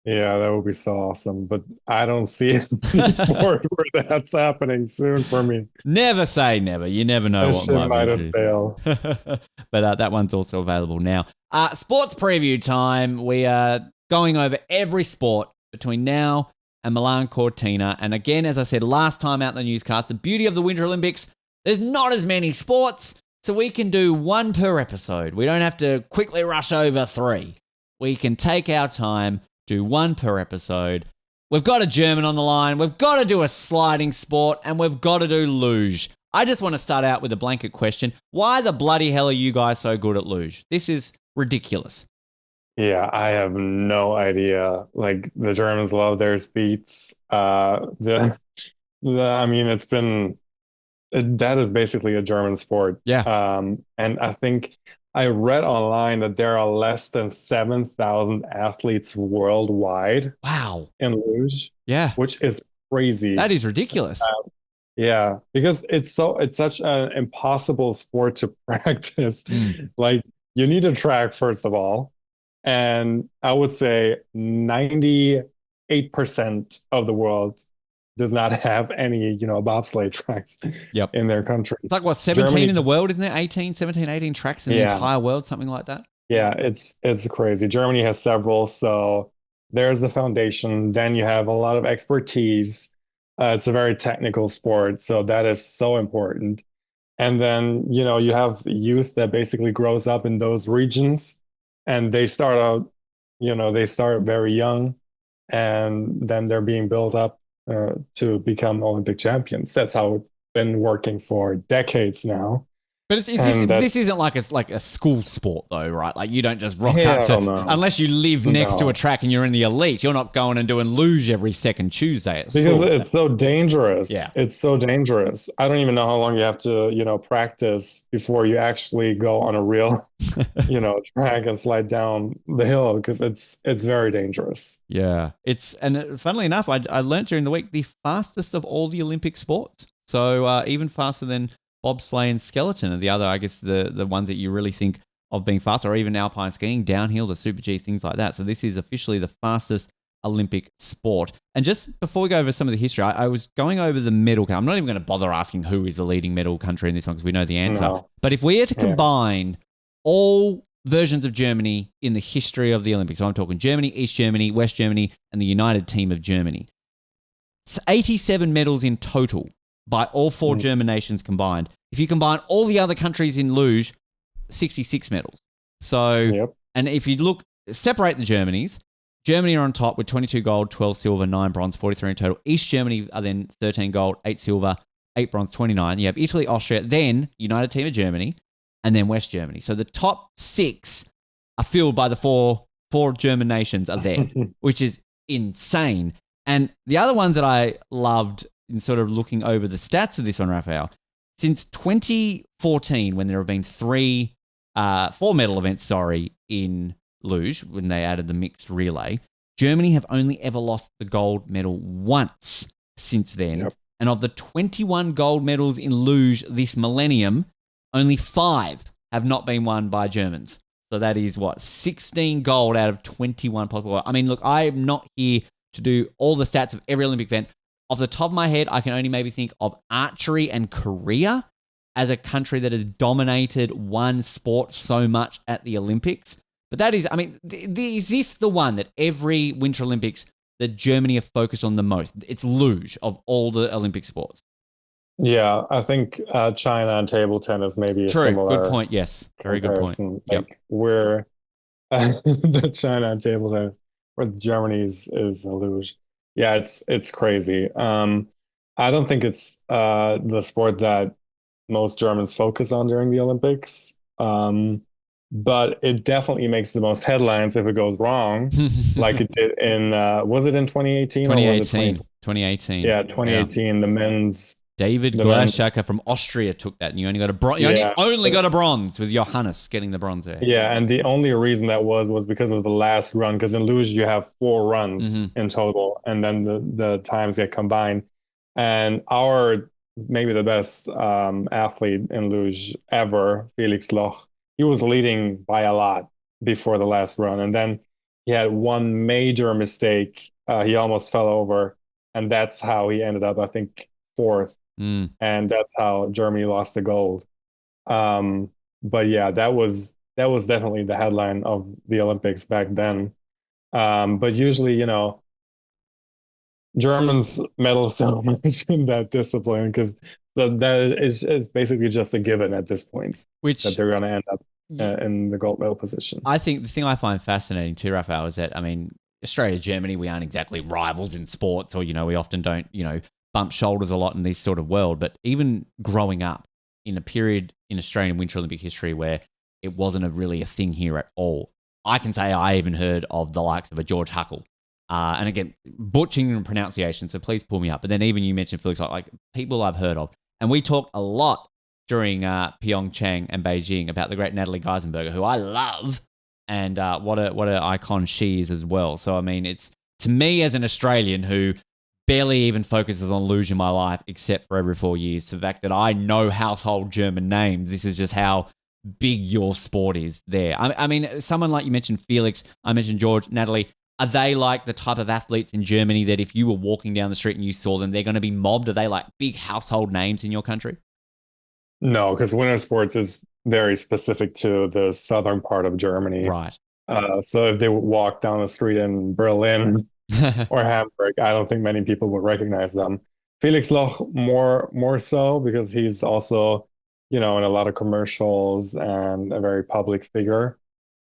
Yeah, that would be so awesome. But I don't see it in the sport where that's happening soon for me. Never say never. You never know what might have sailed. But that one's also available now. Sports preview time. We are going over every sport between now and Milano Cortina. And again, as I said last time out in the newscast, the beauty of the Winter Olympics, there's not as many sports, so we can do one per episode. We don't have to quickly rush over 3. We can take our time, do one per episode. We've got a German on the line. We've got to do a sliding sport, and we've got to do luge. I just want to start out with a blanket question. Why the bloody hell are you guys so good at luge? This is ridiculous. Yeah, I have no idea. Like, the Germans love their speeds. That is basically a German sport. Yeah. And I think I read online that there are less than 7,000 athletes worldwide. Wow. In luge. Yeah. Which is crazy. That is ridiculous. Yeah, because it's such an impossible sport to practice. Like, you need a track, first of all. And I would say 98% of the world does not have any, bobsleigh tracks in their country. It's like, 17 in the world, isn't there? 18 tracks in the entire world, something like that? Yeah, it's crazy. Germany has several, so there's the foundation. Then you have a lot of expertise. It's a very technical sport, so that is so important. And then, you have youth that basically grows up in those regions, and they start out, they start very young, and then they're being built up to become Olympic champions. That's how it's been working for decades now. But this isn't like it's like a school sport though, right? Like you don't just rock up to unless you live next to a track and you're in the elite. You're not going and doing luge every second Tuesday at school. Because it's so dangerous. Yeah. It's so dangerous. I don't even know how long you have to, practice before you actually go on a real, track and slide down the hill, because it's very dangerous. Yeah. And funnily enough, I learned during the week the fastest of all the Olympic sports. So even faster than bobsleigh and skeleton are the other, I guess, the ones that you really think of being faster, or even alpine skiing, downhill, the Super G, things like that. So this is officially the fastest Olympic sport. And just before we go over some of the history, I was going over the medal count. I'm not even going to bother asking who is the leading medal country in this one because we know the answer. No. But if we are to combine all versions of Germany in the history of the Olympics, so I'm talking Germany, East Germany, West Germany, and the United Team of Germany, it's 87 medals in total by all four German nations combined. If you combine all the other countries in luge, 66 medals. So, and if you separate the Germanys, Germany are on top with 22 gold, 12 silver, 9 bronze, 43 in total. East Germany are then 13 gold, 8 silver, 8 bronze, 29. You have Italy, Austria, then United Team of Germany, and then West Germany. So the top 6 are filled by the four German nations are there, which is insane. And the other ones that I loved in sort of looking over the stats of this one, Raphael, since 2014, when there have been 4 medal events, in luge, when they added the mixed relay, Germany have only ever lost the gold medal once since then. Yep. And of the 21 gold medals in luge this millennium, only 5 have not been won by Germans. So that is 16 gold out of 21 possible. I mean, look, I'm not here to do all the stats of every Olympic event. Off the top of my head, I can only maybe think of archery and Korea as a country that has dominated one sport so much at the Olympics. But that is, I mean, is this the one that every Winter Olympics that Germany have focused on the most? It's luge of all the Olympic sports. Yeah, I think China and table tennis maybe a similar. Good point. Yes, very comparison. Good point. Like where the China and table tennis, where Germany is a luge. Yeah, it's crazy. I don't think it's the sport that most Germans focus on during the Olympics. But it definitely makes the most headlines if it goes wrong, like it did in, was it in 2018? 2018. 2018. Yeah, 2018, yeah. The men's. David Glashacker from Austria took that, and you only got a bronze. You only got a bronze with Johannes getting the bronze there. Yeah, and the only reason that was because of the last run, because in luge you have 4 runs in total, and then the times get combined. And maybe the best athlete in luge ever, Felix Loch, he was leading by a lot before the last run, and then he had one major mistake. He almost fell over, and that's how he ended up, I think, 4th. And that's how Germany lost the gold. But yeah, that was definitely the headline of the Olympics back then. But usually, Germans medal so much in that discipline because that is basically just a given at this point, that they're going to end up in the gold medal position. I think the thing I find fascinating too, Raphael, is that, I mean, Australia, Germany, we aren't exactly rivals in sports, or, we often don't, bump shoulders a lot in this sort of world. But even growing up in a period in Australian Winter Olympic history where it wasn't really a thing here at all, I can say I even heard of the likes of a George Huckle. And again, butchering and pronunciation, so please pull me up. But then even you mentioned Felix, like people I've heard of. And we talked a lot during Pyeongchang and Beijing about the great Natalie Geisenberger, who I love, and what an icon she is as well. So, I mean, it's, to me as an Australian who barely even focuses on luge in my life, except for every 4 years, the fact that I know household German names, this is just how big your sport is there. I mean, someone like you mentioned Felix, I mentioned George, Natalie, are they like the type of athletes in Germany that if you were walking down the street and you saw them, they're going to be mobbed? Are they like big household names in your country? No, because winter sports is very specific to the southern part of Germany. Right. So if they would walk down the street in Berlin or Hamburg, I don't think many people would recognize them. Felix Loch more so, because he's also, in a lot of commercials and a very public figure.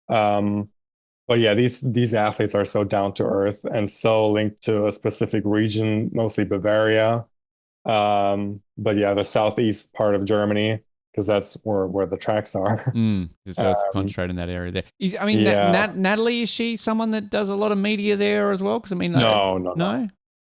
But yeah, these athletes are so down to earth and so linked to a specific region, mostly Bavaria. But yeah, the southeast part of Germany, because that's where the tracks are. So it's concentrated in that area there. Yeah. Natalie, is she someone that does a lot of media there as well? Because I mean, No, no.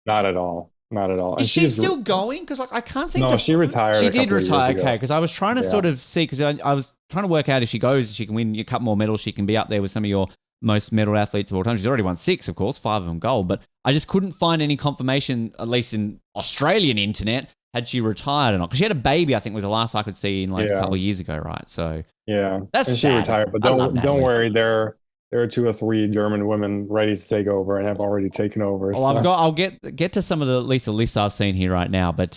not at all, not at all. Is she still going? Because like I can't seem to. No, she retired. She a did couple of retire. years ago. Okay, because I was trying to sort of see, because I was trying to work out if she goes, she can win a couple more medals. She can be up there with some of your most medal athletes of all time. She's already won 6, of course, 5 of them gold. But I just couldn't find any confirmation, at least in Australian internet, had she retired or not. Because she had a baby, I think, was the last I could see in like a couple of years ago, right? So yeah, that's and she sad. retired. But don't worry, there are 2 or 3 German women ready to take over and have already taken over. Well, I'll get to some of the lists I've seen here right now, but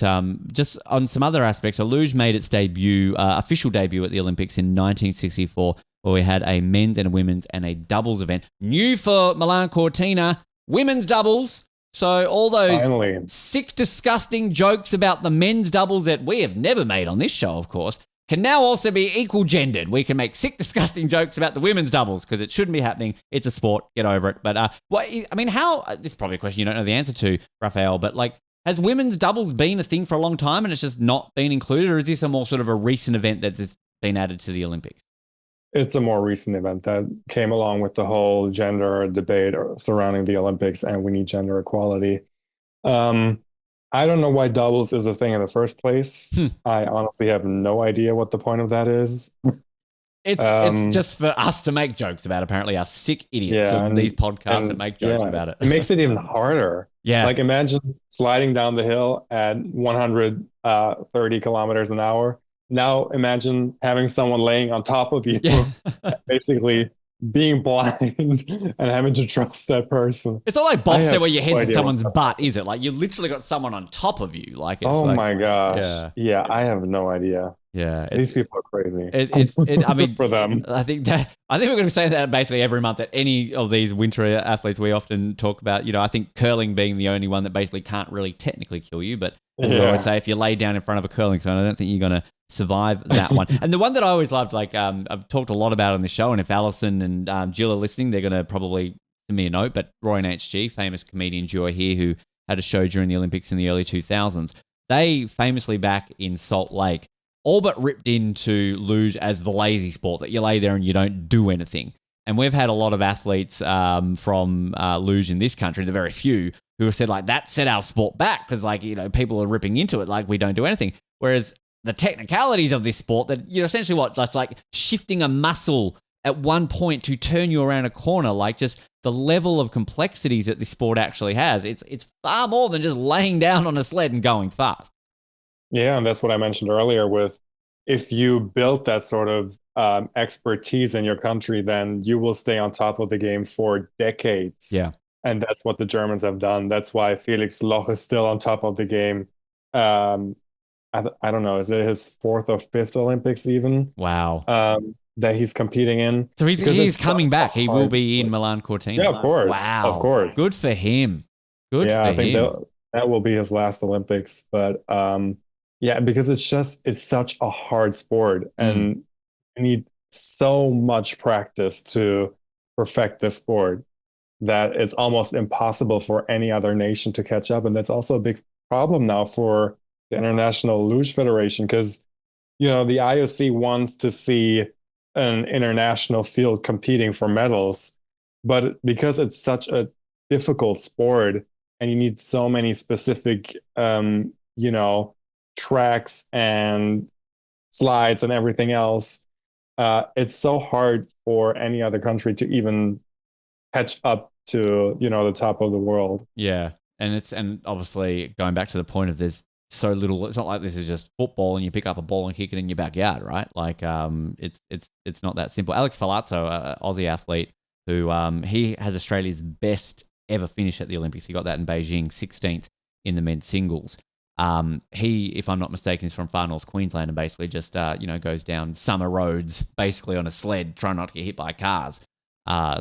just on some other aspects, so Luge made its debut, official debut at the Olympics in 1964, where we had a men's and a women's and a doubles event. New for Milano Cortina, women's doubles. So all those sick, disgusting jokes about the men's doubles that we have never made on this show, of course, can now also be equal gendered. We can make sick, disgusting jokes about the women's doubles because it shouldn't be happening. It's a sport. Get over it. But how? This is probably a question you don't know the answer to, Raphael. But like, has women's doubles been a thing for a long time and it's just not been included, or is this a more sort of a recent event that's been added to the Olympics? It's a more recent event that came along with the whole gender debate surrounding the Olympics, and we need gender equality. I don't know why doubles is a thing in the first place. I honestly have no idea what the point of that is. It's just for us to make jokes about, apparently, our sick idiots of these podcasts that make jokes about it. It makes it even harder. Yeah. Like imagine sliding down the hill at 130 kilometers an hour. Now imagine having someone laying on top of you, basically being blind and having to trust that person. It's not like Bob said where your head's in someone's butt, is it? Like you literally got someone on top of you. Like it's my gosh. Yeah, I have no idea. Yeah, these people are crazy. I mean, for them, I think we're going to say that basically every month at any of these winter athletes we often talk about. I think curling being the only one that basically can't really technically kill you, but as we always say, if you lay down in front of a curling zone, I don't think you're going to survive that one. And the one that I always loved, like I've talked a lot about on the show, and if Alison and Jill are listening, they're going to probably send me a note. But Roy and HG, famous comedian duo here, who had a show during the Olympics in the early 2000s, they famously back in Salt Lake all but ripped into luge as the lazy sport, that you lay there and you don't do anything. And we've had a lot of athletes from luge in this country, the very few, who have said like that set our sport back because people are ripping into it like we don't do anything. Whereas the technicalities of this sport, that essentially just like shifting a muscle at one point to turn you around a corner, like just the level of complexities that this sport actually has. It's far more than just laying down on a sled and going fast. Yeah, and that's what I mentioned earlier with if you built that sort of expertise in your country, then you will stay on top of the game for decades. Yeah. And that's what the Germans have done. That's why Felix Loch is still on top of the game. I don't know, is it his 4th or 5th Olympics even? Wow. That he's competing in. So he's coming back. He will be in Milano Cortina. Yeah, of course. Wow. Of course. Good for him. I think that will be his last Olympics. But because it's such a hard sport, and you need so much practice to perfect this sport that it's almost impossible for any other nation to catch up. And that's also a big problem now for the International Luge Federation, because the IOC wants to see an international field competing for medals, but because it's such a difficult sport and you need so many specific tracks and slides and everything else, it's so hard for any other country to even catch up to the top of the world. Yeah, and obviously going back to the point of there's so little. It's not like this is just football and you pick up a ball and kick it in your backyard, right? Like it's not that simple. Alex Falazzo, an Aussie athlete, who he has Australia's best ever finish at the Olympics. He got that in Beijing, 16th in the men's singles. He, if I'm not mistaken, is from far north Queensland and basically just, goes down summer roads basically on a sled, trying not to get hit by cars.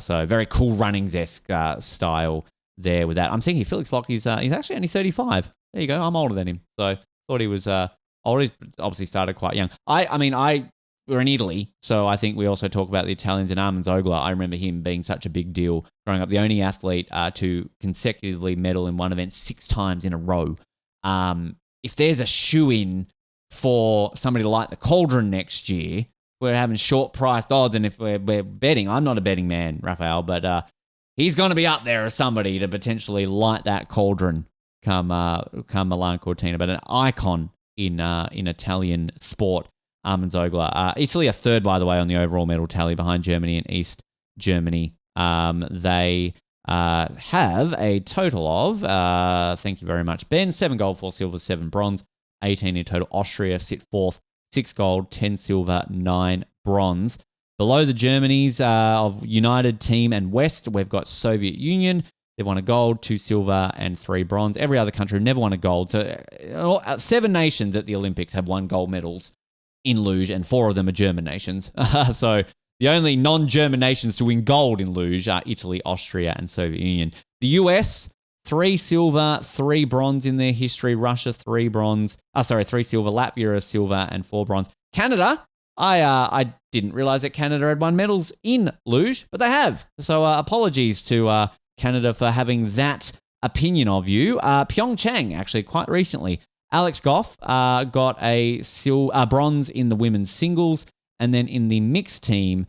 So very cool runnings-esque style there with that. I'm seeing here, Felix Loch, he's actually only 35. There you go. I'm older than him. So thought he was older. He's obviously started quite young. We're in Italy, so I think we also talk about the Italians and Armin Zogler. I remember him being such a big deal growing up, the only athlete to consecutively medal in one event 6 times in a row. if there's a shoe-in for somebody to light the cauldron next year, we're having short-priced odds, and if we're betting, I'm not a betting man, Raphael, but he's going to be up there as somebody to potentially light that cauldron come Milano Cortina, but an icon in Italian sport, Armin Zogler. Italy are third, by the way, on the overall medal tally behind Germany and East Germany. They have a total of, thank you very much, Ben, 7 gold, 4 silver, 7 bronze, 18 in total. Austria sit fourth, 6 gold, 10 silver, 9 bronze. Below the Germanys of United Team and West, we've got Soviet Union. They've won a gold, 2 silver, and 3 bronze. Every other country never won a gold. So 7 nations at the Olympics have won gold medals in luge, and 4 of them are German nations. So the only non-German nations to win gold in luge are Italy, Austria, and Soviet Union. The US, 3 silver, 3 bronze in their history. Russia, 3 bronze. 3 silver. Latvia, a silver, and 4 bronze. Canada, I didn't realize that Canada had won medals in luge, but they have. So apologies to Canada for having that opinion of you. Pyeongchang, actually, quite recently, Alex Goff got a bronze in the women's singles, and then in the mixed team,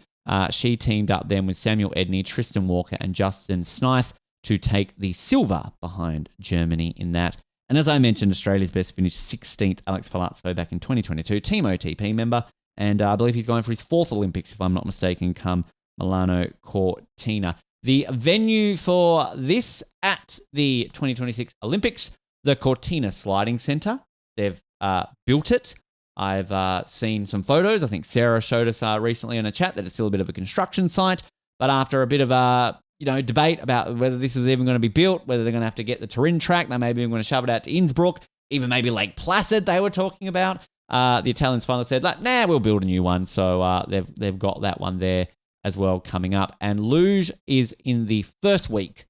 she teamed up then with Samuel Edney, Tristan Walker, and Justin Snaith to take the silver behind Germany in that. And as I mentioned, Australia's best finished 16th, Alex Palazzo, back in 2022, Team OTP member, and I believe he's going for his 4th Olympics, if I'm not mistaken, come Milano Cortina. The venue for this at the 2026 Olympics, the Cortina Sliding Centre. They've built it. I've seen some photos. I think Sarah showed us recently in a chat that it's still a bit of a construction site. But after a bit of a debate about whether this was even going to be built, whether they're going to have to get the Turin track, they maybe going to shove it out to Innsbruck, even maybe Lake Placid they were talking about. The Italians finally said, nah, we'll build a new one. So they've got that one there as well coming up. And luge is in the first week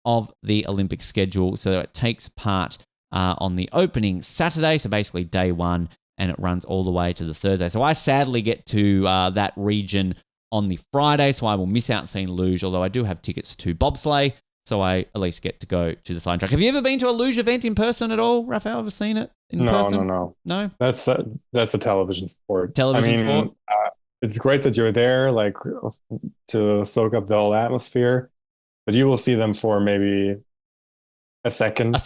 of the Olympic schedule. So it takes part on the opening Saturday, so basically day 1, and it runs all the way to the Thursday. So I sadly get to that region on the Friday, so I will miss out seeing luge, although I do have tickets to bobsleigh, so I at least get to go to the sliding track. Have you ever been to a luge event in person at all, Raphael? Ever seen it in person? No? That's a television sport. Sport? It's great that you're there, like, to soak up the whole atmosphere, but you will see them for maybe a second.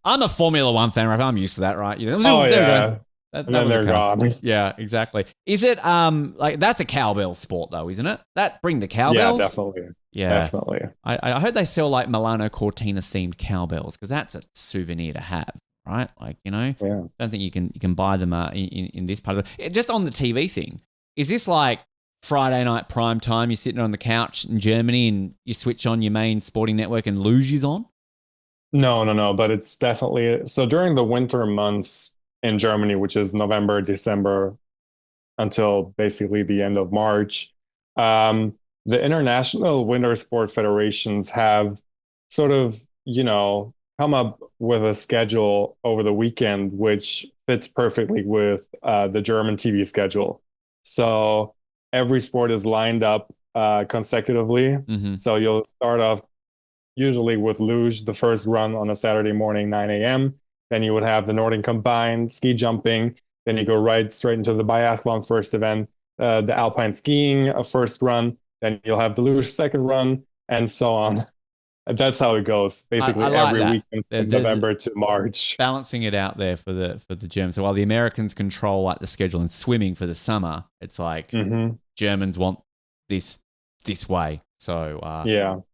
I'm a Formula One fan, Raphael. I'm used to that, right? Yeah. And then they're gone. Yeah, exactly. Is it that's a cowbell sport though, isn't it? Bring the cowbells? Yeah, definitely. Yeah, definitely. I heard they sell like Milano Cortina themed cowbells because that's a souvenir to have, right? Like, yeah. I don't think you can buy them in this part of just on the TV thing. Is this like Friday night prime time? You're sitting on the couch in Germany and you switch on your main sporting network and luge is on? No. But it's definitely so during the winter months in Germany, which is November, December, until basically the end of March. The international winter sport federations have sort of, come up with a schedule over the weekend, which fits perfectly with the German TV schedule. So every sport is lined up consecutively. Mm-hmm. So you'll start off usually with luge, the first run on a Saturday morning, 9 a.m., then you would have the Nordic combined, ski jumping. Then you go straight into the biathlon first event, the alpine skiing first run. Then you'll have the luge second run, and so on. That's how it goes, basically every weekend from November to March. Balancing it out there for the Germans. So while the Americans control like the schedule in swimming for the summer, it's like Germans want this way. So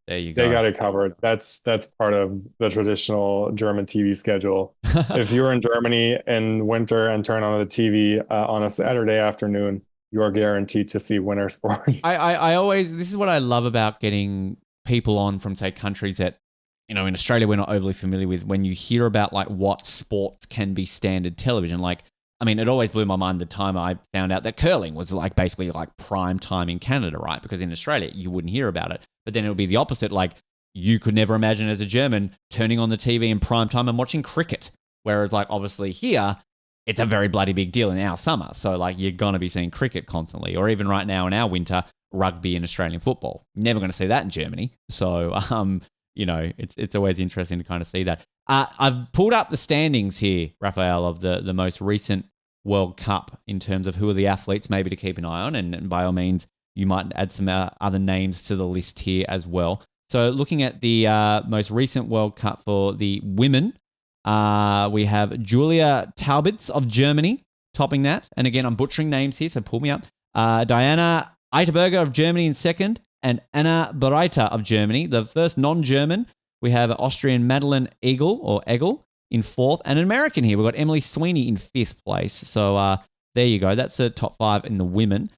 there you go. They got it covered. That's part of the traditional German TV schedule. If you're in Germany in winter and turn on the TV on a Saturday afternoon, you are guaranteed to see winter sports. I always, this is what I love about getting people on from, say, countries that, in Australia we're not overly familiar with. When you hear about like what sports can be standard television, like, I mean, it always blew my mind the time I found out that curling was like basically like prime time in Canada, right? Because in Australia, you wouldn't hear about it. But then it would be the opposite. Like, you could never imagine as a German turning on the TV in prime time and watching cricket. Whereas like obviously here, it's a very bloody big deal in our summer. So like you're going to be seeing cricket constantly. Or even right now in our winter, rugby and Australian football. Never going to see that in Germany. So it's always interesting to kind of see that. I've pulled up the standings here, Raphael, of the most recent World Cup in terms of who are the athletes maybe to keep an eye on. And by all means, you might add some other names to the list here as well. So looking at the most recent World Cup for the women, we have Julia Taubitz of Germany topping that. And again, I'm butchering names here, so pull me up. Diana Eiterberger of Germany in second, and Anna Bereiter of Germany. The first non-German, we have Austrian Madeleine Egel in fourth, and an American here. We've got Emily Sweeney in fifth place. So there you go. That's the top five in the women.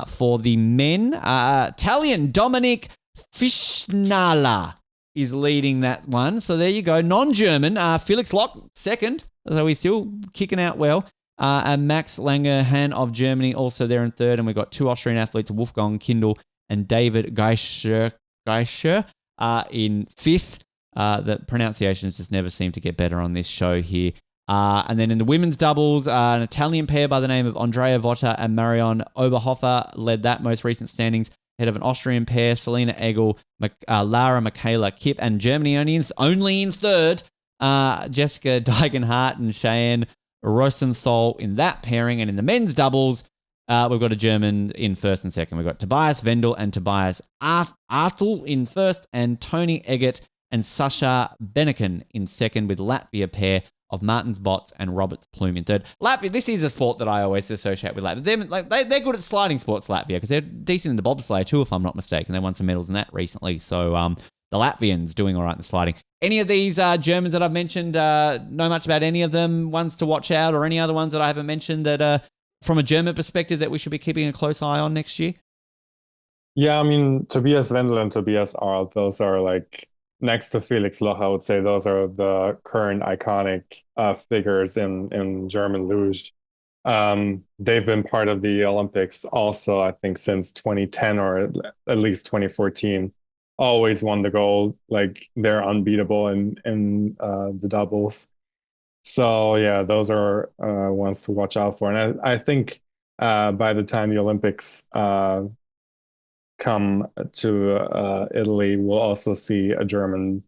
For the men, Italian Dominic Fischnala is leading that one. So there you go. Non-German, Felix Lock, second. So he's still kicking out well. And Max Langerhahn of Germany also there in third. And we've got two Austrian athletes, Wolfgang Kindl and David Geischer in fifth. The pronunciations just never seem to get better on this show here. And then in the women's doubles, an Italian pair by the name of Andrea Votta and Marion Oberhofer led that most recent standings, ahead of an Austrian pair, Selena Egel, Lara Michaela Kipp, and Germany only in third, Jessica Degenhardt and Cheyenne Rosenthal in that pairing. And in the men's doubles, we've got a German in first and second. We've got Tobias Wendel and Tobias Artul in first, and Tony Eggert and Sasha Beneken in second, with Latvia pair of Martins Bots and Roberts Plume in third. Latvia, this is a sport that I always associate with Latvia. They're good at sliding sports, Latvia, because they're decent in the bobsleigh too, if I'm not mistaken. They won some medals in that recently. So the Latvians doing all right in the sliding. Any of these Germans that I've mentioned, know much about any of them, ones to watch out, or any other ones that I haven't mentioned that from a German perspective that we should be keeping a close eye on next year? Yeah, I mean, Tobias Wendel and Tobias Arlt, those are like, next to Felix Loch, I would say those are the current iconic figures in German luge. They've been part of the Olympics also, I think, since 2010 or at least 2014. Always won the gold. Like, they're unbeatable in the doubles. So yeah, those are ones to watch out for. And I think by the time the Olympics come to Italy, we'll also see a German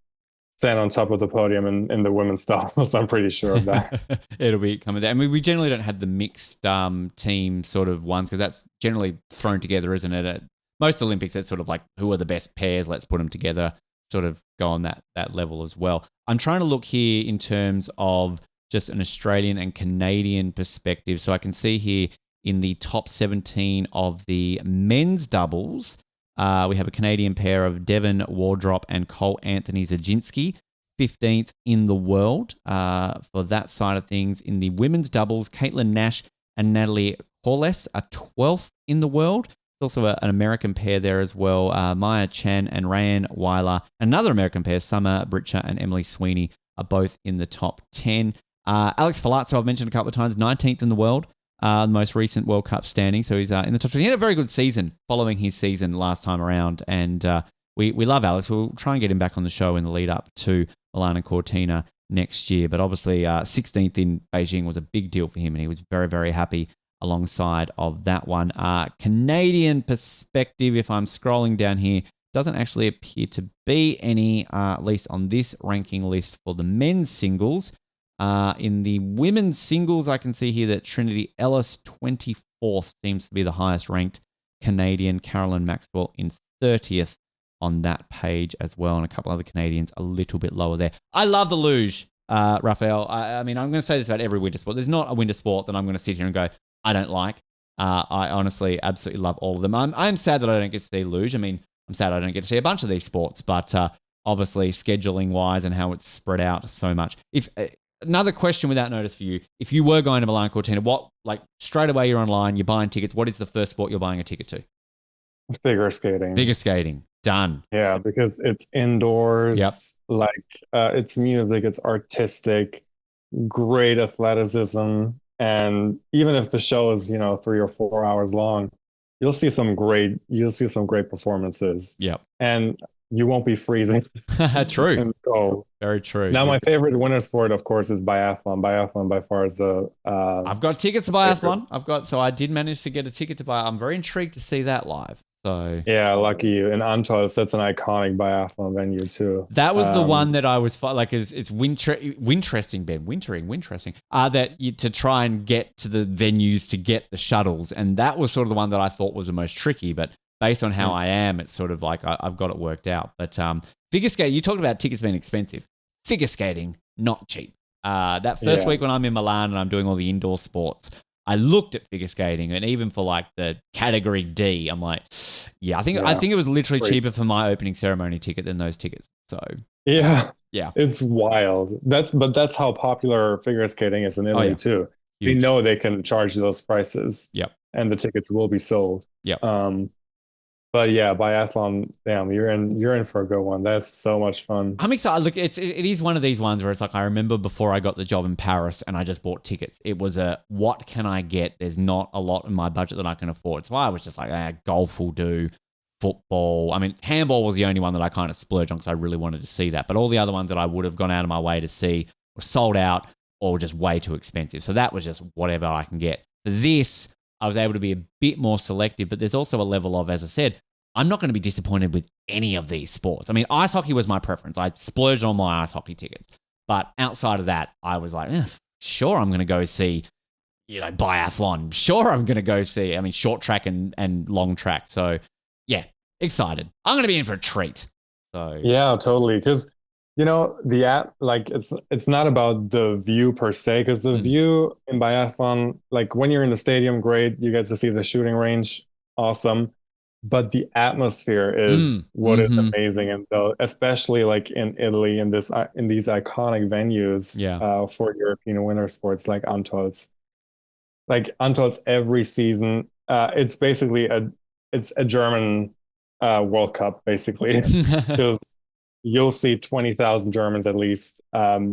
stand on top of the podium in the women's doubles. I'm pretty sure of that. It'll be coming there. I mean, we generally don't have the mixed team sort of ones, because that's generally thrown together, isn't it? At most Olympics, it's sort of like, who are the best pairs? Let's put them together, sort of go on that level as well. I'm trying to look here in terms of just an Australian and Canadian perspective. So I can see here in the top 17 of the men's doubles, we have a Canadian pair of Devon Wardrop and Cole Anthony Zaginski, 15th in the world for that side of things. In the women's doubles, Caitlin Nash and Natalie Corles are 12th in the world. There's also an American pair there as well, Maya Chan and Rayanne Weiler. Another American pair, Summer Britcher and Emily Sweeney, are both in the top 10. Alex Falazzo, I've mentioned a couple of times, 19th in the world. The most recent World Cup standing. So he's in the top 20. He had a very good season following his season last time around. And we love Alex. We'll try and get him back on the show in the lead up to Milano Cortina next year. But obviously 16th in Beijing was a big deal for him, and he was very, very happy alongside of that one. Canadian perspective, if I'm scrolling down here, doesn't actually appear to be any, at least on this ranking list for the men's singles. In the women's singles, I can see here that Trinity Ellis, 24th, seems to be the highest ranked Canadian. Carolyn Maxwell in 30th on that page as well, and a couple other Canadians a little bit lower there. I love the luge, Raphael. I mean, I'm going to say this about every winter sport. There's not a winter sport that I'm going to sit here and go, I don't like. I honestly absolutely love all of them. I'm sad that I don't get to see luge. I mean, I'm sad I don't get to see a bunch of these sports, but obviously scheduling wise and how it's spread out so much. Another question without notice for you. If you were going to Milano Cortina, straight away you're online, you're buying tickets. What is the first sport you're buying a ticket to? Figure skating. Figure skating. Done. Yeah, because it's indoors. Yep. It's music, it's artistic, great athleticism. And even if the show is, 3 or 4 hours long, you'll see some great performances. Yep. And you won't be freezing. True. And go. Very true. Now, my favorite winter sport, of course, is biathlon. Biathlon by far is the... I've got tickets to biathlon. So I did manage to get a ticket to buy. I'm very intrigued to see that live. So Yeah, lucky you. And Antolz, that's an iconic biathlon venue too. that was the one that I was like, it's interesting, Ben, wintering. That you to try and get to the venues to get the shuttles, and that was sort of the one that I thought was the most tricky. But based on how I am, it's sort of like I've got it worked out. But figure skate, you talked about tickets being expensive. Figure skating, not cheap. That first week when I'm in Milan and I'm doing all the indoor sports, I looked at figure skating, and even for like the category D, I'm like, I think it was literally cheaper for my opening ceremony ticket than those tickets. So yeah, yeah, it's wild. That's how popular figure skating is in Italy too. Huge. We know they can charge those prices. Yep, and the tickets will be sold. Yep. But yeah, biathlon, damn, you're in for a good one. That's so much fun. I'm excited. Look, it is one of these ones where it's like, I remember before I got the job in Paris and I just bought tickets. It was what can I get? There's not a lot in my budget that I can afford. So I was just like, golf will do, football. I mean, handball was the only one that I kind of splurged on because I really wanted to see that. But all the other ones that I would have gone out of my way to see were sold out or were just way too expensive. So that was just whatever I can get. For this, I was able to be a bit more selective, but there's also a level of, as I said, I'm not going to be disappointed with any of these sports. I mean, ice hockey was my preference. I splurged on my ice hockey tickets. But outside of that, I was like, sure, I'm going to go see, biathlon. Sure, I'm going to go see, short track and long track. So, yeah, excited. I'm going to be in for a treat. So yeah, totally. Because, the app, like, it's not about the view per se, because the view in biathlon, like when you're in the stadium, great. You get to see the shooting range. Awesome. But the atmosphere is what is amazing, and especially like in Italy, in these iconic venues for European winter sports like Antolz. Like Antolz every season, it's basically a German World Cup basically, because you'll see 20,000 Germans at least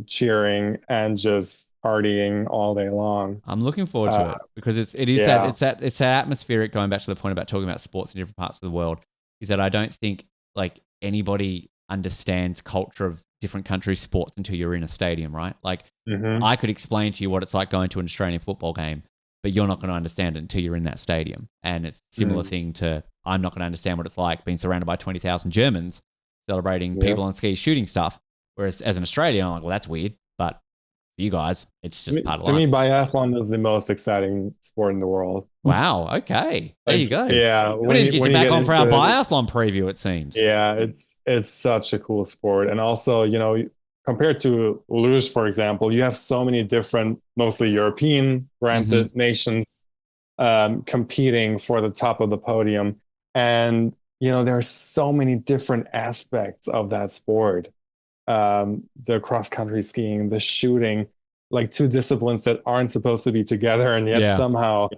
cheering and just partying all day long. I'm looking forward to it because it's that atmospheric, going back to the point about talking about sports in different parts of the world, is that I don't think like anybody understands culture of different countries' sports until you're in a stadium, right? Like I could explain to you what it's like going to an Australian football game, but you're not going to understand it until you're in that stadium. And it's a similar thing to, I'm not going to understand what it's like being surrounded by 20,000 Germans celebrating people on skis shooting stuff. Whereas as an Australian, I'm like, well, that's weird. But for you guys, it's just part of life. To me, biathlon is the most exciting sport in the world. Wow. Okay. There you go. Yeah. We need to get you back on for our biathlon preview, it seems. Yeah. It's such a cool sport. And also, compared to Luge, for example, you have so many different, mostly European granted nations competing for the top of the podium. And, there are so many different aspects of that sport. The cross-country skiing, the shooting, like two disciplines that aren't supposed to be together, and yet somehow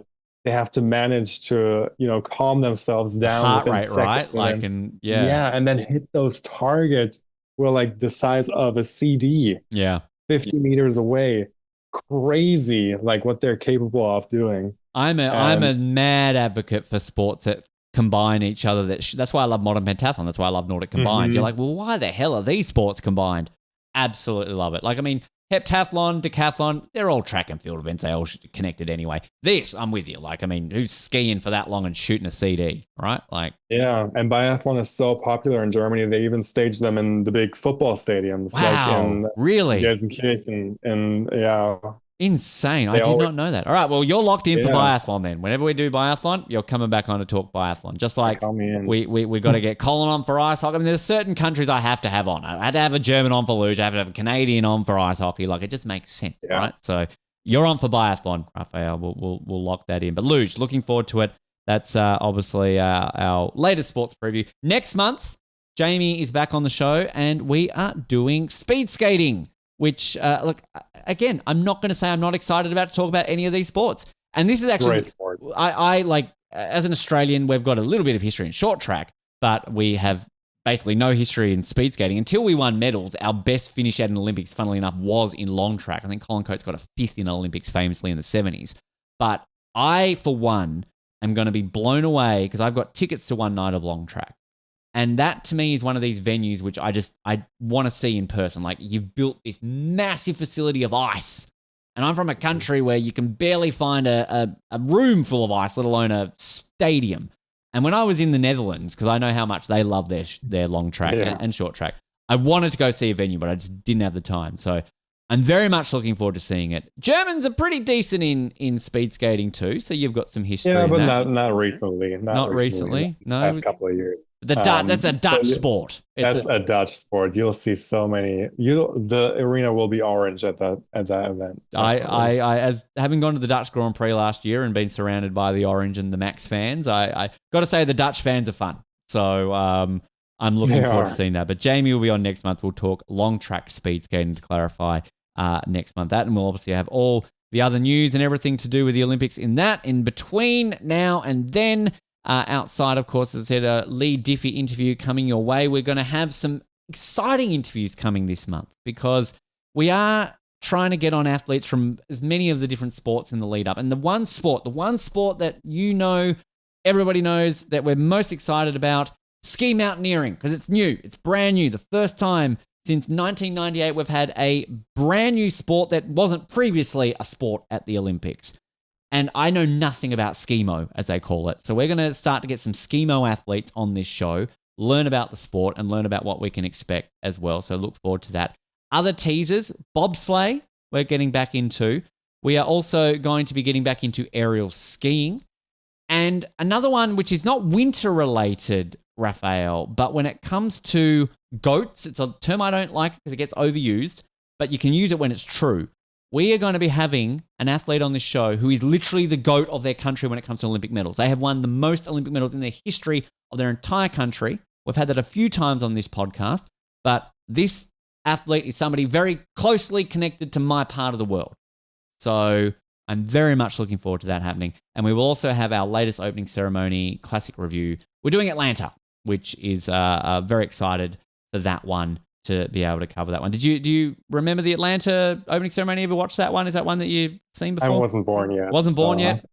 they have to manage to, calm themselves down. Heart rate, right? Like, and and then hit those targets were like the size of a CD. Yeah. 50 meters away. Crazy, like what they're capable of doing. I'm a mad advocate for sports that combine each other. That's why I love modern pentathlon. That's why I love Nordic combined. You're like, well, why the hell are these sports combined? Absolutely love it. Like, heptathlon, decathlon, they're all track and field events. They all connected anyway. This, I'm with you. Like, who's skiing for that long and shooting a CD, right? Like, yeah. And biathlon is so popular in Germany. They even stage them in the big football stadiums. Wow, really? Gelsenkirchen, and yeah. Insane. I did not know that. All right. Well, you're locked in for biathlon then. Whenever we do biathlon, you're coming back on to talk biathlon. Just like we got to get Colin on for ice hockey. There's certain countries I have to have on. I had to have a German on for luge. I have to have a Canadian on for ice hockey. Like, it just makes sense, right? So you're on for biathlon, Raphael. We'll lock that in. But luge, looking forward to it. That's obviously our latest sports preview. Next month, Jamie is back on the show and we are doing speed skating. Which, look, again, I'm not going to say I'm not excited about to talk about any of these sports. And this is actually, great sport. I like, as an Australian, we've got a little bit of history in short track, but we have basically no history in speed skating. Until we won medals, our best finish at an Olympics, funnily enough, was in long track. I think Colin Coates got a 5th in Olympics famously in the 70s. But I, for one, am going to be blown away because I've got tickets to one night of long track. And that, to me, is one of these venues which I want to see in person. Like, you've built this massive facility of ice. And I'm from a country where you can barely find a room full of ice, let alone a stadium. And when I was in the Netherlands, because I know how much they love their long track and short track, I wanted to go see a venue, but I just didn't have the time. So I'm very much looking forward to seeing it. Germans are pretty decent in speed skating too, so you've got some history. Yeah, but in that. not recently. Not recently. No, Past couple of years. That's a Dutch sport. That's a Dutch sport. You'll see so many. The arena will be orange at that event. I as having gone to the Dutch Grand Prix last year and been surrounded by the orange and the Max fans, I got to say the Dutch fans are fun. So I'm looking forward to seeing that. But Jamie will be on next month. We'll talk long track speed skating to clarify next month. And we'll obviously have all the other news and everything to do with the Olympics in that. In between now and then, outside, of course, as I said, a Lee Diffie interview coming your way. We're going to have some exciting interviews coming this month because we are trying to get on athletes from as many of the different sports in the lead up. And the one sport that everybody knows that we're most excited about, ski mountaineering, because it's new. It's brand new. The first time since 1998 we've had a brand new sport that wasn't previously a sport at the Olympics. And I know nothing about skimo, as they call it. So we're going to start to get some skimo athletes on this show, learn about the sport and learn about what we can expect as well. So look forward to that. Other teasers, bobsleigh, we're getting back into. We are also going to be getting back into aerial skiing. And another one, which is not winter related, Raphael, but when it comes to goats, it's a term I don't like because it gets overused, but you can use it when it's true. We are going to be having an athlete on this show who is literally the GOAT of their country when it comes to Olympic medals. They have won the most Olympic medals in their history of their entire country. We've had that a few times on this podcast, but this athlete is somebody very closely connected to my part of the world. So I'm very much looking forward to that happening. And we will also have our latest opening ceremony classic review. We're doing Atlanta, which is very excited for that one to be able to cover that one. Do you remember the Atlanta opening ceremony? Ever watched that one? Is that one that you've seen before? I wasn't born yet. Wasn't born yet?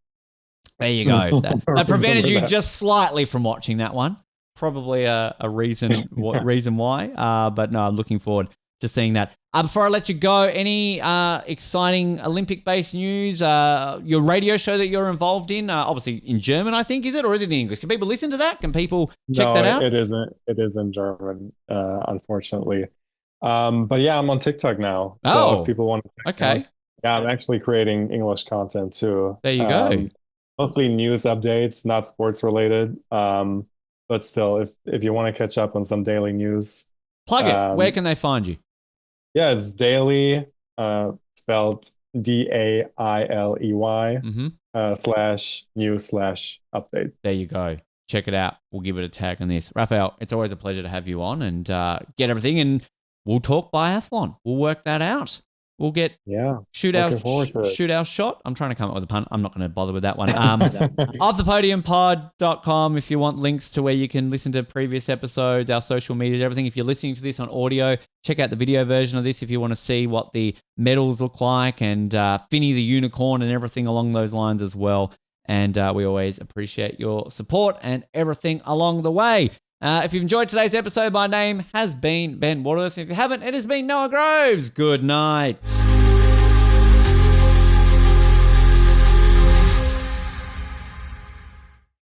There you go. That prevented you just slightly from watching that one. Probably a reason why. But no, I'm looking forward to seeing that. Before I let you go, any exciting Olympic-based news? Your radio show that you're involved in, obviously in German, I think, is it? Or is it in English? Can people listen to that? Can people check that out? It isn't. It is in German, unfortunately. But yeah, I'm on TikTok now. So if people want to check out, yeah, I'm actually creating English content too. There you go. Mostly news updates, not sports related. But still, if you want to catch up on some daily news. Plug it. Where can they find you? Yeah, it's daily, spelled DAILEY /news/update. There you go. Check it out. We'll give it a tag on this. Raphael, it's always a pleasure to have you on and get everything, and we'll talk biathlon. We'll work that out. We'll shoot our shot. I'm trying to come up with a pun. I'm not going to bother with that one. Offthepodiumpod.com if you want links to where you can listen to previous episodes, our social media, everything. If you're listening to this on audio, check out the video version of this if you want to see what the medals look like and Finny the unicorn and everything along those lines as well. And we always appreciate your support and everything along the way. If you've enjoyed today's episode, my name has been Ben Waterworth. If you haven't, it has been Noah Groves. Good night.